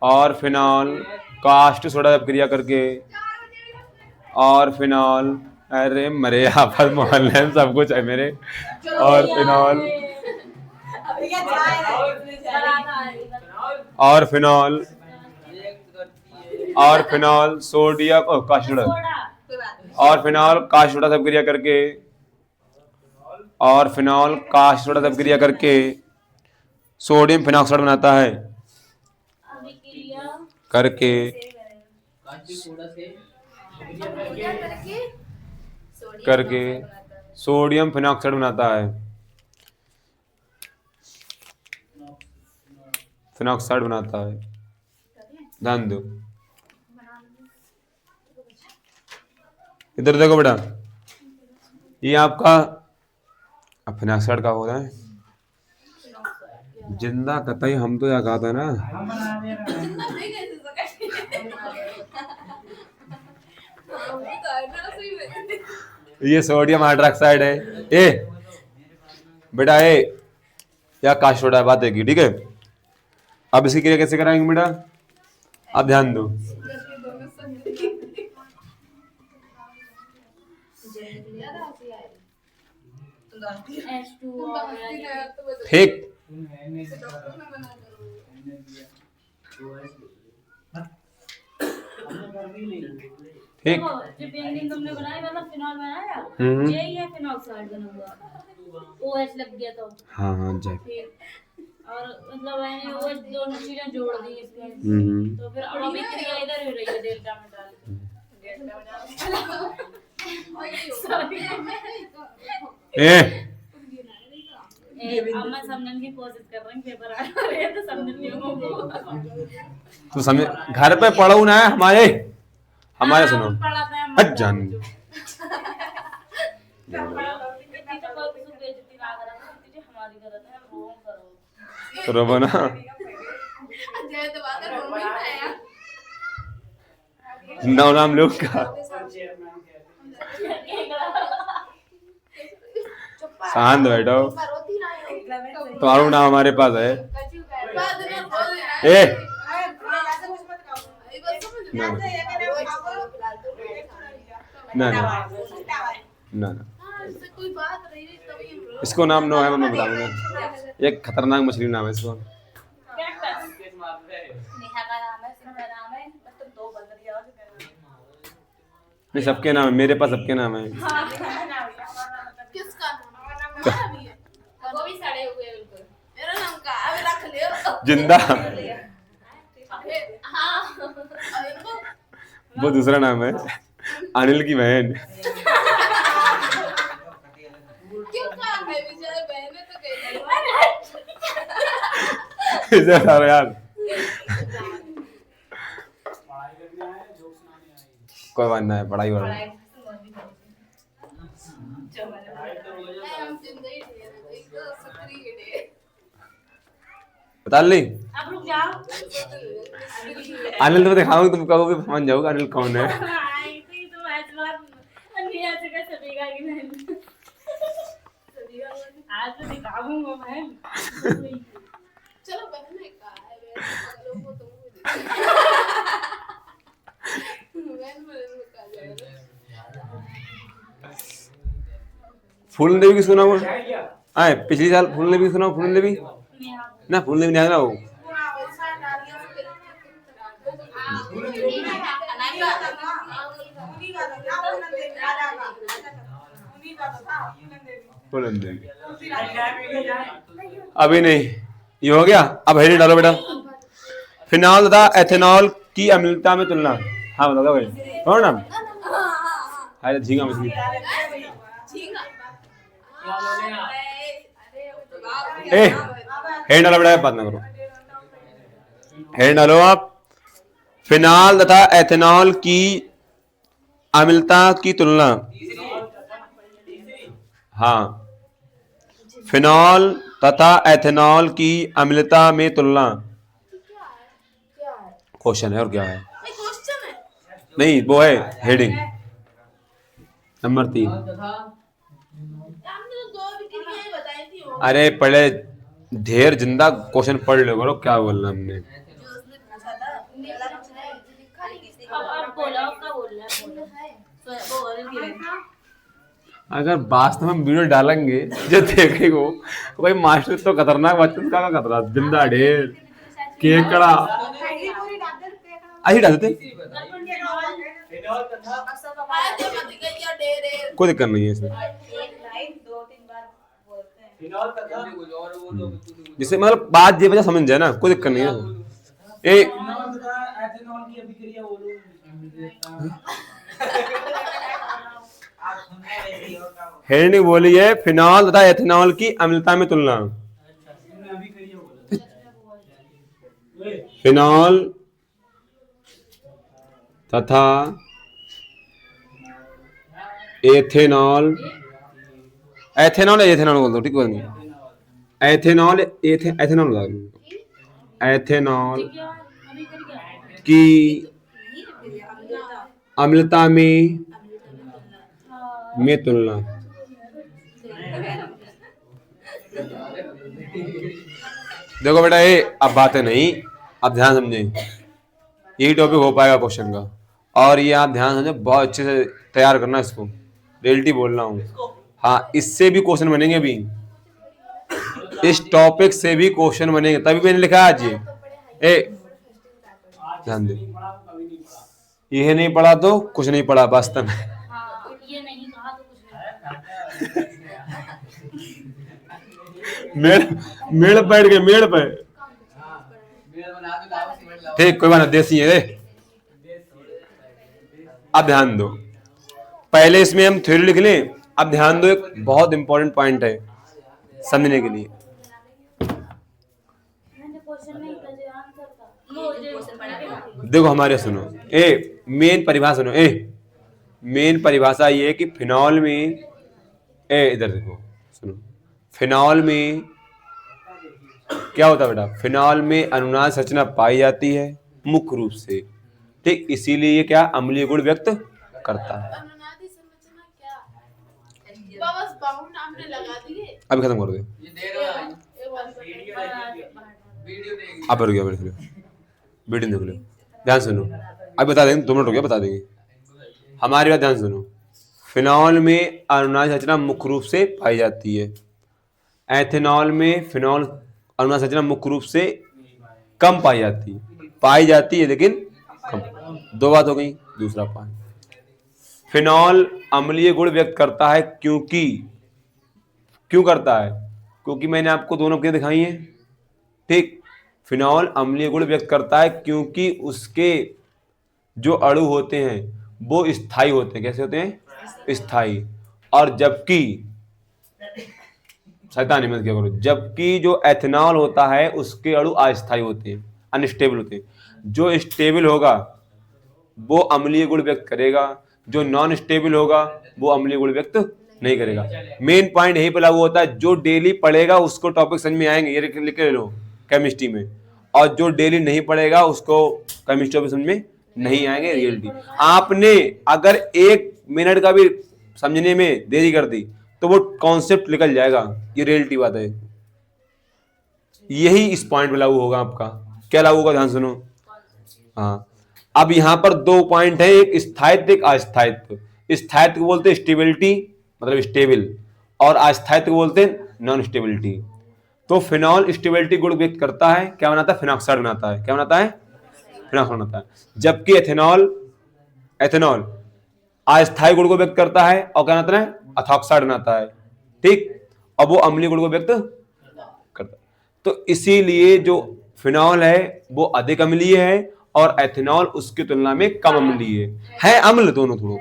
और फिनॉल कास्ट सोडा से अभिक्रिया करके, और फिनॉल, अरे मरे आपस मोहल्ले में सब कुछ है मेरे, और फिनॉल, और फिनॉल, और फिनॉल सोडियम कास्ट सोडा, और फिनॉल कास्ट सोडा से अभिक्रिया करके, और फिनॉल कास्ट सोडा से अभिक्रिया करके सोडियम फिनॉक्साइड बनाता है। करके कास्टिक सोडा से करके सोडियम फिनॉक्साइड बनाता है। फिनॉक्साइड बनाता है। ध्यान दो, इधर देखो बेटा, ये आपका फिनॉक्साइड का होता है जिंदा कतई, हम तो क्या कहा था ना, हम बना दे रहे हैं। ये सोडियम हाइड्रोक्साइड है। ए बेटा, ए या कास्ट सोडा, बात है की, ठीक है। अब इसकी क्रिया कैसे कराएंगे बेटा, अब ध्यान दो। ठीक, ठीक। जो पेंटिंग तुमने बनाई मतलब फिनॉल बनाया, हम्म। यही है फिनॉक्साइड बना हुआ, OH लग गया तो हाँ हाँ जय। फिर, और मतलब मैंने OH दोनों चीजें जोड़ दी इसमें, तो फिर अब अभी क्रिया इधर हो रही है डेल्टा में डाल के। ए अब मैं समझने की कोशिश कर रही हूँ, पेपर आ रहे हैं तो समझ नहीं होगा। तो समझ, घर पे पढ़ो ना है हमारे, हमारे सुनो, पढ़ाते हैं हट जान। हमारी गलत है, रोम करो। तो रबो ना, नाम नाम लोग का शांत बैठो, तुम्हारा नाम हमारे पास है। ए ना ना ना ना ना, इसको नाम नो है, मैं बताऊंगा। एक खतरनाक मछली नाम है इसको। नेहा का नाम है, सिंह का नाम है, बस तुम दो बंद दिया और नहीं, सबके नाम है, मेरे पास सबके नाम है। किसका नाम है? वो भी सड़े हुए बिल्कुल। मेरा नाम का अभी रख लियो। जिंदा, हाँ वो दूसरा नाम है, अनिल की बहन। क्यों काम है बेचारे बहन है तो कहीं इसे सारे यार पढ़ाई करने आए, जोक सुनाने आए। कोई बात नहीं, पढ़ाई वाला हम जिंदगी दे रहे थे तो सक्रिय डे। बता ली। अब रुक जाओ। अनिल तो दिखाऊंगी, तुम कहोगे समझ जाओगे अनिल कौन है। आई थी तो ऐसे बात नहीं, ऐसे का सभी का कि नहीं, आज तो दिखाऊंगा मैं। चलो बहन ने कहा है बहन को तुम भी देखो। बहन बोले तो कहा जाएगा। फूल देवी की सुना वो, क्या किया? आए पिछली साल फूल देवी सुना, फूल देवी ना, फूल देवी नहीं आया ना वो। फूलन देवी अभी नहीं, ये हो गया। अब हेडिंग डालो बेटा, फिनॉल तथा एथेनॉल की अम्लता में तुलना। हाँ बताओ भाई, कौन नाम? अरे झींगा मछली। ए हेड डालो बेटा, बात ना करो, हेड डालो आप। फिनॉल तथा एथेनॉल की अम्लता की तुलना। हाँ, फिनॉल तथा एथेनॉल की अम्लता में तुलना। क्वेश्चन है और क्या है? नहीं वो है हेडिंग नंबर 3। अरे पहले ढेर जिंदा क्वेश्चन पढ़ लो, करो क्या बोलना हमने। अब बोला क्या बोल रहा है, वो अगर वास्तव में वीडियो डालेंगे जो देखेगो भाई, मास्टर तो खतरनाक बच्चों का खतरा, जिंदा ढेर केकड़ा ऐसे डाल देते, फिनॉल तथा कोई दिक्कत नहीं है इसमें। फिनॉल तथा कुछ और वो तो जिससे मतलब बात ये वजह समझ जाए ना, कोई दिक्कत नहीं है। ए फिनॉल तथा एथेनॉल की अभिक्रिया बोलो। आप सुनने वैसी और का हेड ने बोली है फिनॉल तथा एथेनॉल की अम्लता में तुलना। अच्छा तुमने अभिक्रिया बोला। फिनॉल तथा एथेनॉल, एथेनॉल एथेनॉल बोल दो, ठीक बोल दो। एथेनॉल एथेनॉल बता दो। एथेनॉल की अम्लता में तुलना। देखो बेटा ये अब बातें नहीं, अब ध्यान समझें, यही टॉपिक हो पाएगा क्वेश्चन का। और ये आप ध्यान समझें, बहुत अच्छे से तैयार करना इसको, रियलिटी बोल रहा हूँ। हाँ इससे भी क्वेश्चन बनेंगे अभी, इस टॉपिक से भी क्वेश्चन बनेंगे, तभी मैंने लिखा आज ये। ध्यान दे, यह नहीं पढ़ा तो कुछ नहीं पढ़ा वास्तव में। हाँ, ये नहीं कहा तो कुछ नहीं। मेड़ बैठ गए, मेड़ पे। मेरा बना दो, लाओ सीमेंट लाओ। ठीक, कोई बात नहीं, देसी है रे। अब ध्यान दो, पहले इसमें हम थ्योरी लिख लें। अब ध्यान दो, एक बहुत इंपॉर्टेंट पॉइंट है समझने के लिए। मैंने क्वेश्चन नहीं था, जो आंसर था वो जो क्वेश्चन पढ़ा। देखो हमारे सुनो, मेन परिभाषा सुनो। मेन परिभाषा ये है कि फिनॉल में, इधर देखो सुनो, फिनॉल में क्या होता है बेटा, फिनॉल में अनुनाद संरचना पाई जाती है मुख्य रूप से, ठीक, इसीलिए ये क्या अम्लीय गुण व्यक्त करता है। अनुनादी संरचना क्या? बस बाउंड आपने लगा दिए। अभी खत्म कर दो, ये दे रहा है वीडियो देगी। आप रुक गया, वीडियो देख लो, ध्यान सुनो, अभी बता देंगे, 2 मिनट रुकिए, बता देंगे। हमारी बात ध्यान सुनो, फिनॉल में अनुनाद संरचना मुख्य रूप से पाई जाती है, एथेनॉल में फिनॉल अनुनाद संरचना मुख्य रूप से कम पाई जाती है, लेकिन कम। 2 बात हो गई। दूसरा पॉइंट, फिनॉल अम्लीय गुण व्यक्त करता है क्यों करता है? क्योंकि मैंने आपको दोनों क्रिया दिखाई हैं, ठीक। फिनॉल अम्लीय गुण व्यक्त करता है क्योंकि उसके जो अणु होते हैं वो स्थायी होते हैं। कैसे होते हैं? स्थायी। और जबकि शैतानी मत किया करो, जबकि जो एथेनॉल होता है उसके अणु अस्थायी होते हैं, अनस्टेबल होते हैं। जो स्टेबल होगा वो अम्लीय गुण व्यक्त करेगा, जो नॉन स्टेबल होगा वो अम्लीय गुण व्यक्त नहीं करेगा। मेन पॉइंट यही पे लागू होता है, जो डेली पढ़ेगा उसको टॉपिक समझ में आएंगे, ये लिख के लो केमिस्ट्री में, और जो डेली नहीं पढ़ेगा उसको केमिस्ट्री में समझ में नहीं आएंगे। रियलिटी, आपने अगर 1 मिनट का भी समझने में देरी कर दी तो वो कॉन्सेप्ट निकल जाएगा, ये रियलिटी बात है। यही इस पॉइंट पे लागू होगा आपका। क्या लागू होगा? ध्यान सुनो। हाँ, अब यहां पर 2 पॉइंट है, एक स्थायित्व एक अस्थायित्व। स्थायित्व को बोलते हैं स्टेबिलिटी, मतलब स्टेबल, और अस्थायित्व को बोलते हैं नॉन स्टेबिलिटी। तो फिनॉल स्टेबिलिटी गुण व्यक्त करता है, क्या बनाता है? फिनॉक्साइड बनाता है। क्या बनाता है? फिनॉक्साइड बनाता है। जबकि एथेनॉल अस्थायी गुण को व्यक्त करता है और क्या बनाता है? एथॉक्साइड बनाता है, ठीक। और वो अम्लीय गुण को व्यक्त करता है। तो इसीलिए जो फिनॉल है वो अधिक अम्लीय है और एथेनॉल उसकी तुलना में कम अम्लीय है। अम्ल दोनों थोड़ो,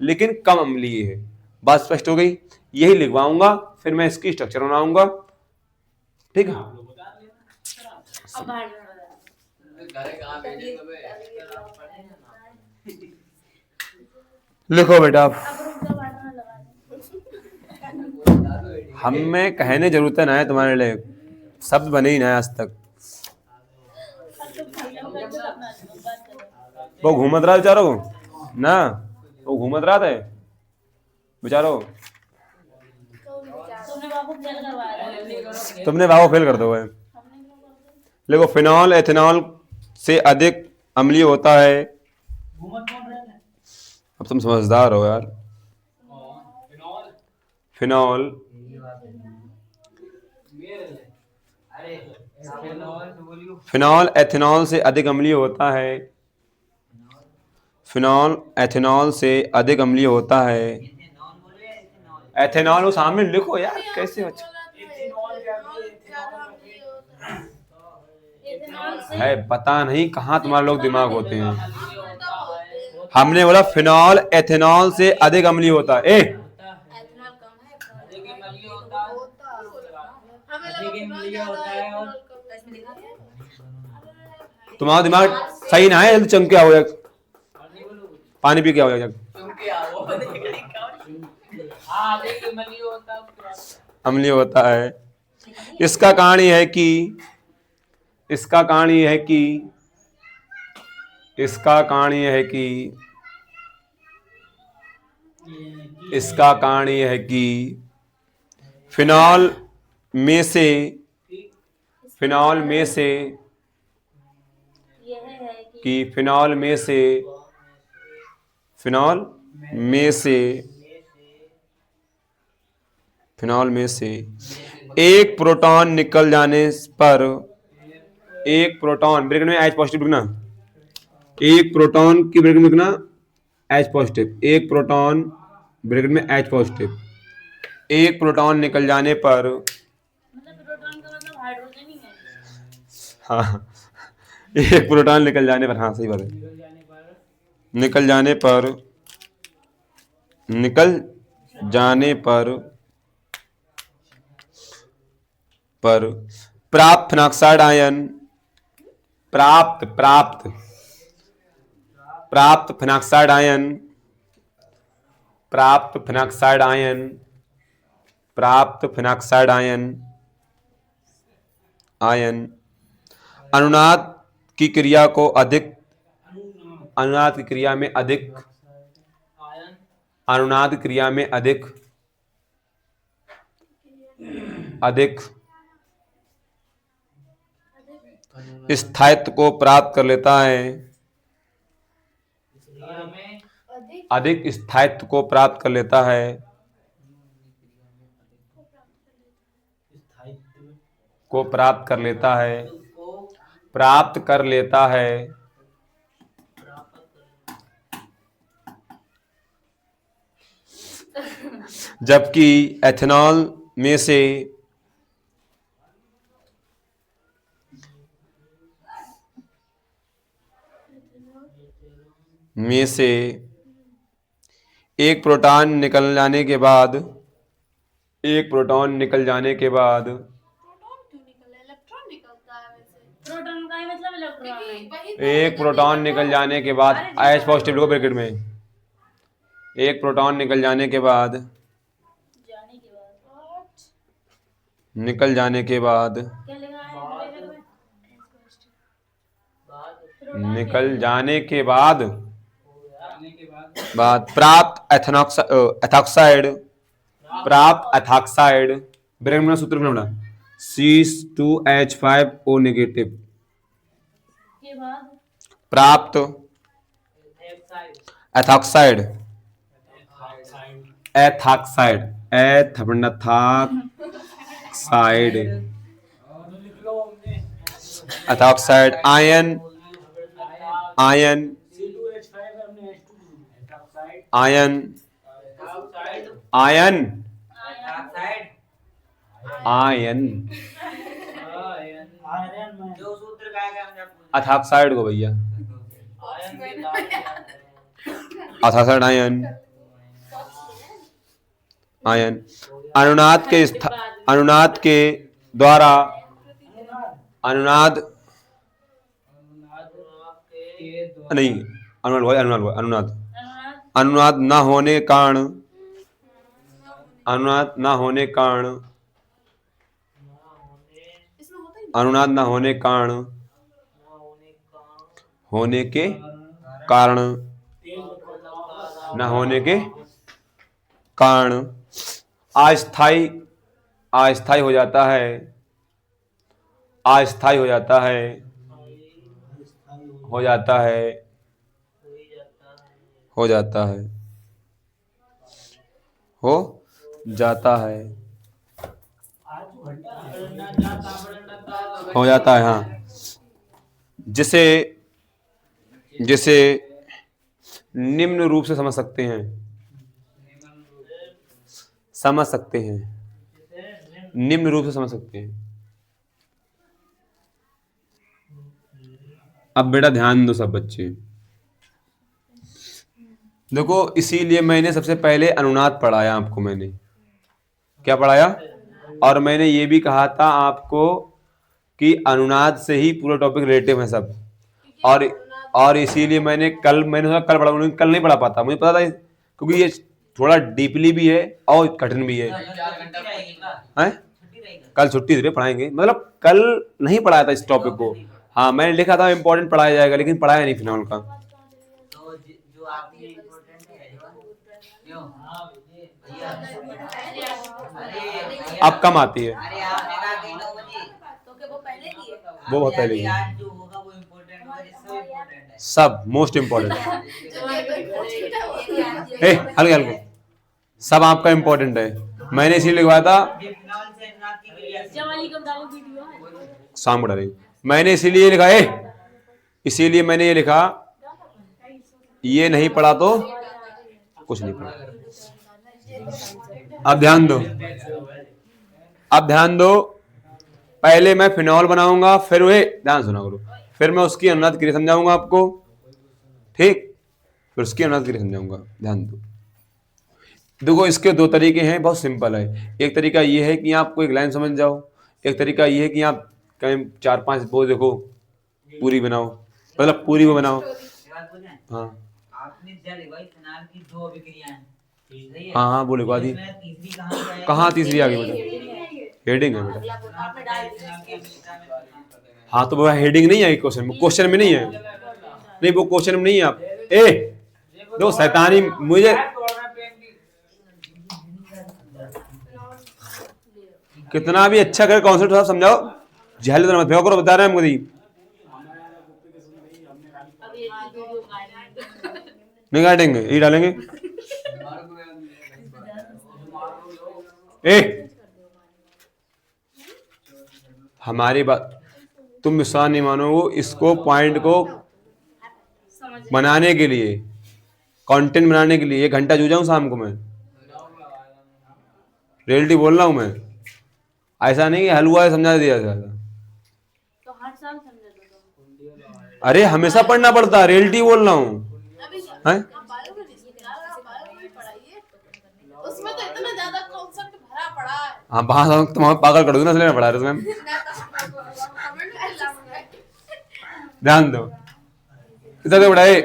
लेकिन कम अम्लीय है। बात स्पष्ट हो गई? यही लिखवाऊंगा, फिर मैं इसकी स्ट्रक्चर बनाऊंगा, ठीक है। अब बाहर घर कहाँ भेजे तुम्हें? लिखो बेटा, अब रुक जाओ, बाहर लगा दो। हमें कहने जरूरत ना है तुम्हारे लिए, शब्द बने ही ना है आज तक। वो घूमत रहा बेचारो ना, वो घूमत रहा था बेचारो। तुमने बाबू फेल करवाया था। तुमने बाबू फेल कर दो है। देखो, फिनॉल एथेनॉल से अधिक अम्लीय होता है। अब तुम समझदार हो यार। फिनॉल एथेनॉल से अधिक अम्लीय होता है। फिनॉल एथेनॉल से अधिक अम्लीय होता है। एथेनॉल वो सामने लिखो यार, कैसे? अच्छा, एथेनॉल है, पता नहीं कहाँ तुम्हारे लोग दिमाग होते हैं। हमने बोला फिनॉल एथेनॉल से अधिक अम्लीय होता है। एथेनॉल कम है, अधिक अम्लीय होता है, हमें लगा अधिक फिनॉल अम्लीय ज्यादा होता है, है और फिनॉल कम है। इसमें लिखा क्या है? तुम्हारा दिमाग सही ना है, जल्दी चम के आओ यार, पानी पी के आओ यार। चुमके आओ हाँ अधिक अम्लीय होता है उसके बाद अम्लीय होता है। इसका कारण ये है कि इसका कारण ये है कि इसका कारण ये है कि इसका कारण ये है कि फिनॉल में से फिनॉल में से यह है कि फिनॉल में से फिनॉल में से फिनॉल में से एक प्रोटॉन निकल जाने पर एक प्रोटॉन ब्रैकेट में H पॉजिटिव लिखना, एक प्रोटॉन की ब्रैकेट में लिखना H पॉजिटिव, एक प्रोटॉन ब्रैकेट में H पॉजिटिव, एक प्रोटॉन निकल जाने पर, मतलब प्रोटॉन का मतलब हाइड्रोजन ही है। हाँ एक प्रोटॉन निकल जाने पर, हाँ सही बात है, निकल जाने पर निकल जाने पर प्राप्त फिनॉक्साइड आयन प्राप्त प्राप्त प्राप्त फिनॉक्साइड आयन प्राप्त फिनॉक्साइड आयन प्राप्त फिनॉक्साइड आयन आयन अनुनाद की क्रिया को अधिक अनुनाद की क्रिया में अधिक अनुनाद क्रिया में अधिक अधिक स्थायित्व को प्राप्त कर लेता है, अधिक स्थायित्व को प्राप्त कर लेता है, को प्राप्त कर लेता है, प्राप्त कर लेता है, जबकि एथेनॉल में से एक प्रोटॉन निकल जाने के बाद एक प्रोटॉन निकल जाने के बाद प्रोटॉन क्यों निकले? इलेक्ट्रॉन निकलता है वैसे। प्रोटॉन का ही मतलब इलेक्ट्रॉन है। वही तो एक प्रोटॉन निकल जाने के बाद H पॉजिटिव लिखो ब्रैकेट में, एक प्रोटॉन निकल जाने के बाद जाने के बाद निकल जाने के बाद क्या लिखा है ब्रैकेट में? निकल जाने के बाद जाने के बाद प्राप्त एथॉक्साइड प्राप्त एथॉक्साइड ब्रैकेट में सूत्र बनाना C2H5O नेगेटिव के बाद प्राप्त ethoxide ethoxide ethoxide ethoxide ion ion ion ion ion जो सूत्र का है एथॉक्साइड को भैया एथॉक्साइड आयन आयन अनुनाद के द्वारा अनुनाद नहीं अनुनाद अनुनाद न होने कारण अनुनाद न होने कारण इसमें होता ही अनुनाद न होने कारण होने के कारण न होने के कारण अस्थाई अस्थाई हो जाता है अस्थाई हो जाता है हो जाता है हो जाता है हो जाता है हो जाता है हाँ जिसे जिसे निम्न रूप से समझ सकते हैं निम्न रूप से समझ सकते हैं अब बेटा ध्यान दो सब बच्चे, देखो इसीलिए मैंने सबसे पहले अनुनाद पढ़ाया आपको, मैंने क्या पढ़ाया, और मैंने ये भी कहा था आपको कि अनुनाद से ही पूरा टॉपिक रिलेटिव है सब, और इसीलिए मैंने कल कल पढ़ा, कल नहीं पढ़ा पाता, मुझे पता था क्योंकि ये थोड़ा डीपली भी है और कठिन भी है। 4 घंटा हैं? कल छुट्टी दे पढ़ाएंगे, मतलब कल नहीं पढ़ाया था इस टॉपिक को। हाँ मैंने लिखा था इम्पोर्टेंट पढ़ाया जाएगा, लेकिन पढ़ाया नहीं फिनॉल का। तो जो आपके इम्पोर्टेंट है क्यों भैया, अरे अब कम आती है, अरे आपने कहा कि 9 बजे, तो क्या वो पहले की है? वो बहुत पहले की है। आज जो होगा वो इम्पोर्टेंट होगा, जिससे इम्पोर्टेंट है। सब मोस्ट इम्पोर्टेंट, हल्के हल्के सब आपका इम्पोर्टेंट है। मैंने इसीलिए लिखवाया था, ये फिनॉल से अनुनाद की क्लियर जवाली कब डालो वीडियो है? शाम को डालेंगे। मैंने इसीलिए लिखा इसीलिए मैंने ये लिखा, ये नहीं पढ़ा तो कुछ नहीं पढ़ा। अब ध्यान दो, अब ध्यान दो, पहले मैं फिनॉल बनाऊंगा, फिर वे ध्यान सुना करो, फिर मैं उसकी अनुनाद क्रिया समझाऊंगा आपको, ठीक, फिर उसकी अनुनाद क्रिया समझाऊंगा। ध्यान दो, देखो इसके दो तरीके हैं, बहुत सिंपल है। एक तरीका ये है कि आपको एक लाइन समझ जाओ, एक तरीका ये है कि आप कहीं 4-5 वो देखो पूरी बनाओ, मतलब पूरी वो बनाओ। बात बोले, हाँ आपने जल वायु फिनॉल की 2 अभिक्रियाएं, सही है? हाँ वो लिखवा दी। इसमें तीसरी कहाँ पे आएगी? कहाँ तीसरी आ गई बेटा? हेडिंग है बेटा। आपने डाल फिनॉल की अभिक्रिया में हाँ तो वो हेडिंग नहीं है क्वेश्चन में, क्वेश्चन में नहीं है, नहीं वो क्वेश्चन में नहीं है। आप दो शैतानी मुझे कितना भी अच्छा कर कॉन्सेप्ट साहब समझाओ, जहल मत फेंको करो, बता रहे हैं हम कभी नहीं काटेंगे, यही डालेंगे। हमारी बात तुम विश्वास नहीं मानोगे, इसको पॉइंट को बनाने के लिए, कंटेंट बनाने के लिए 1 घंटा जू जाऊं शाम को मैं, रियलिटी बोल रहा हूं मैं, ऐसा नहीं कि हलवा समझा दिया जाता। तो हर साल समझा दो। अरे हमेशा पढ़ना पड़ता है, रियलिटी बोल रहा हूँ। हैं? उसमें तो इतना ज्यादा कॉन्सेप्ट भरा पड़ा है। हाँ वहां तुम हमें पागल कर दोगे ना, इसलिए मैं पढ़ा रहा हूं। ध्यान दो, इधर बढ़ाए।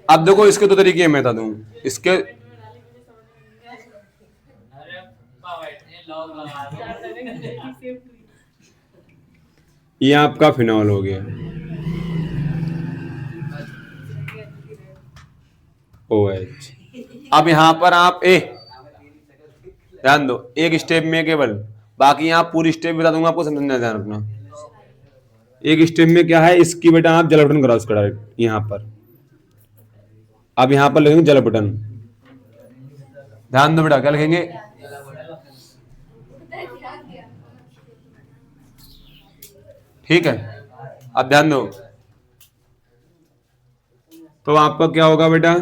अब देखो इसके 2 तरीके मैं बता दूं, इसके ये आपका फिनॉल हो गया, OH। अब यहाँ पर आप ध्यान दो, एक स्टेप में केवल, बाकी यहाँ पूरी स्टेप बता दूंगा आपको, समझना ध्यान रखना। एक स्टेप में क्या है, इसकी बेटा आप जल बटन कराओ उसका डायरेक्ट यहाँ पर। अब यहाँ पर लिखेंगे जल बटन, ध्यान दो बेटा क्या लिखेंगे, ठीक है। अब ध्यान दो, तो आपका क्या होगा बेटा,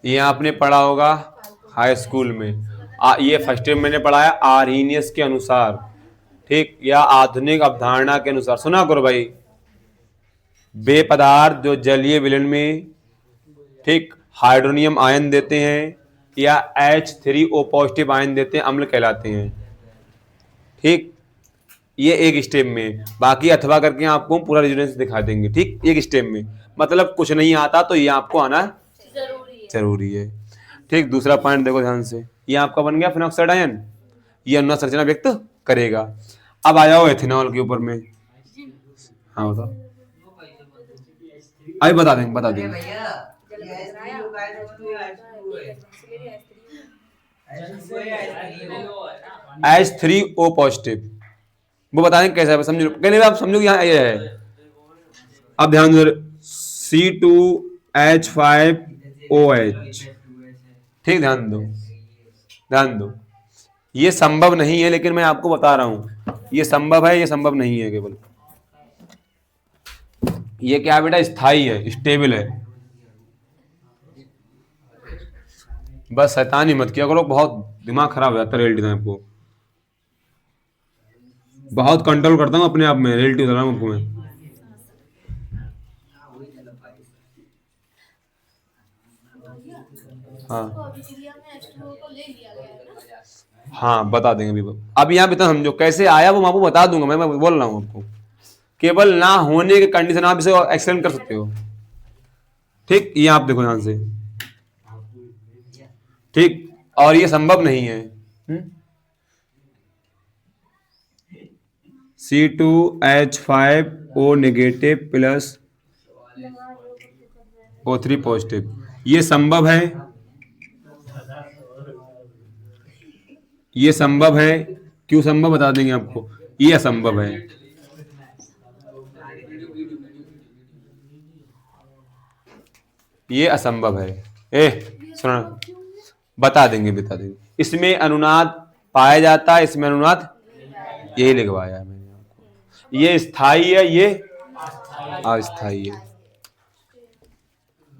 ये आपने पढ़ा होगा हाई स्कूल में, ये फर्स्ट ईयर मैंने पढ़ाया आर्हीनियस के अनुसार, ठीक, या आधुनिक अवधारणा के अनुसार। सुना करो भाई, वे पदार्थ जो जलीय विलयन में, ठीक, हाइड्रोनियम आयन देते हैं या H3O पॉजिटिव आयन देते हैं, अम्ल कहलाते हैं, ठीक। ये एक स्टेप में, बाकी अथवा करके आपको पूरा रेजोनेंस दिखा देंगे, ठीक, एक स्टेप में। मतलब कुछ नहीं आता तो ये आपको आना जरूरी है, ठीक। दूसरा पॉइंट देखो ध्यान से, ये आपका बन गया फिनॉक्साइड आयन, ये अनुनाद संरचना व्यक्त करेगा। अब आ जाओ एथेनॉल के ऊपर में, हाँ बताओ, अभी बता देंगे भैया, ये H3O का है तो H3O पॉजिटिव, वो बताएंगे कैसा है, समझो पहले आप समझो यहाँ ये है। अब ध्यान दो, C2H5OH, ठीक, ध्यान दो, ये संभव नहीं है, लेकिन मैं आपको बता रहा हूं, ये संभव है, ये संभव नहीं है केवल। ये क्या बेटा, स्थाई है, स्टेबल है, बस शैतानी मत किया करो, बहुत दिमाग खराब हो जाता है रियलिटी में आपको। बहुत कंट्रोल करता हूँ अपने आप में, रियलिटी बता रहा हूँ आपको मैं। हाँ तो अभी क्रिया में H2O को ले लिया गया है ना। हाँ बता देंगे अभी। अब यहाँ पे तो समझो कैसे आया वो मैं आपको बता दूंगा, मैं बोल रहा हूँ आपको। केवल ना होने के कंडीशन आप इसे एक्सटेंड कर सकते हो। ठीक, ये आप देखो ध्यान से। ठीक, और ये संभव नहीं है। C2H5O negative plus O3 positive, ये संभव है, ये संभव है। क्यों संभव बता देंगे आपको, ये असंभव है। ये असंभव है। सुना, बता देंगे। इसमें अनुनाद पाया जाता है, इसमें अनुनाद, यही लिखवाया है मैंने आपको। ये स्थायी है, ये अस्थायी है।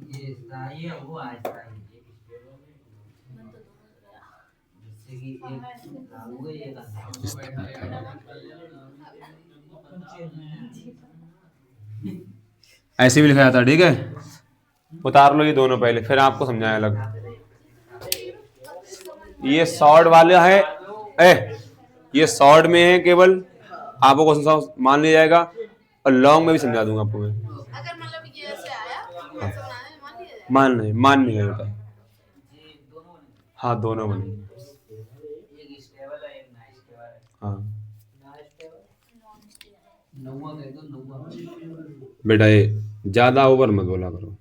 ये स्थायी है, वो अस्थायी है। जैसे कि एक लागू है, एक ऐसे भी लिखा जाता है। ठीक है, उतार लो ये दोनों पहले, फिर आपको समझाया अलग। ये शॉर्ट वाला है, ये शॉर्ट में है, केवल आपको क्वेश्चन मान लिया जाएगा, और लॉन्ग में भी समझा दूंगा आपको मैं। अगर मतलब ये ऐसे आया तो कैसे बनाना है, मान लिया जाए। मान नहीं होता। ये दोनों हाँ दोनों बने। एक स्टेबल है, एक नॉन स्टेबल है। हाँ नॉन स्टेबल नौवा कह दो, नौवा। बेटा ये ज्यादा ओवर मत बोला करो।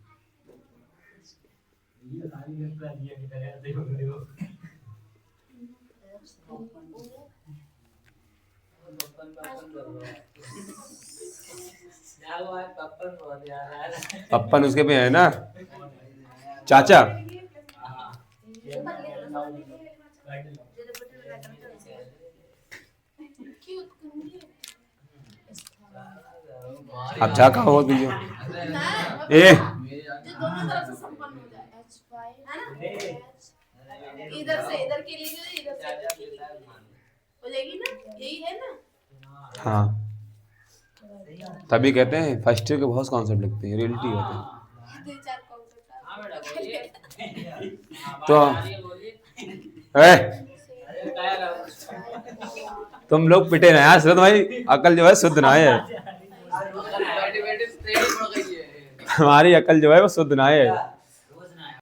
पप्पन उसके पे है ना, चाचा। अब जा कहा होगा तुझे। जो दोनों तरफ से संपन्न हो जाए H5 है ना, इधर से इधर के लिए जो इधर से इधर के लिए हो जाएगी ना, यही है ना। हाँ तभी कहते हैं फर्स्ट ईयर के बहुत कॉन्सेप्ट लगते हैं, रियलिटी होते हैं। 2-4 कॉन्सेप्ट हाँ बेटा बोलिए। तो तुम लोग पिटे ना यार, सुध भाई अकल जो है शुद्ध ना है। बैठे बैठे ट्रेनिंग पड़ गई है। हमारी अकल जो है वो शुद्ध ना है।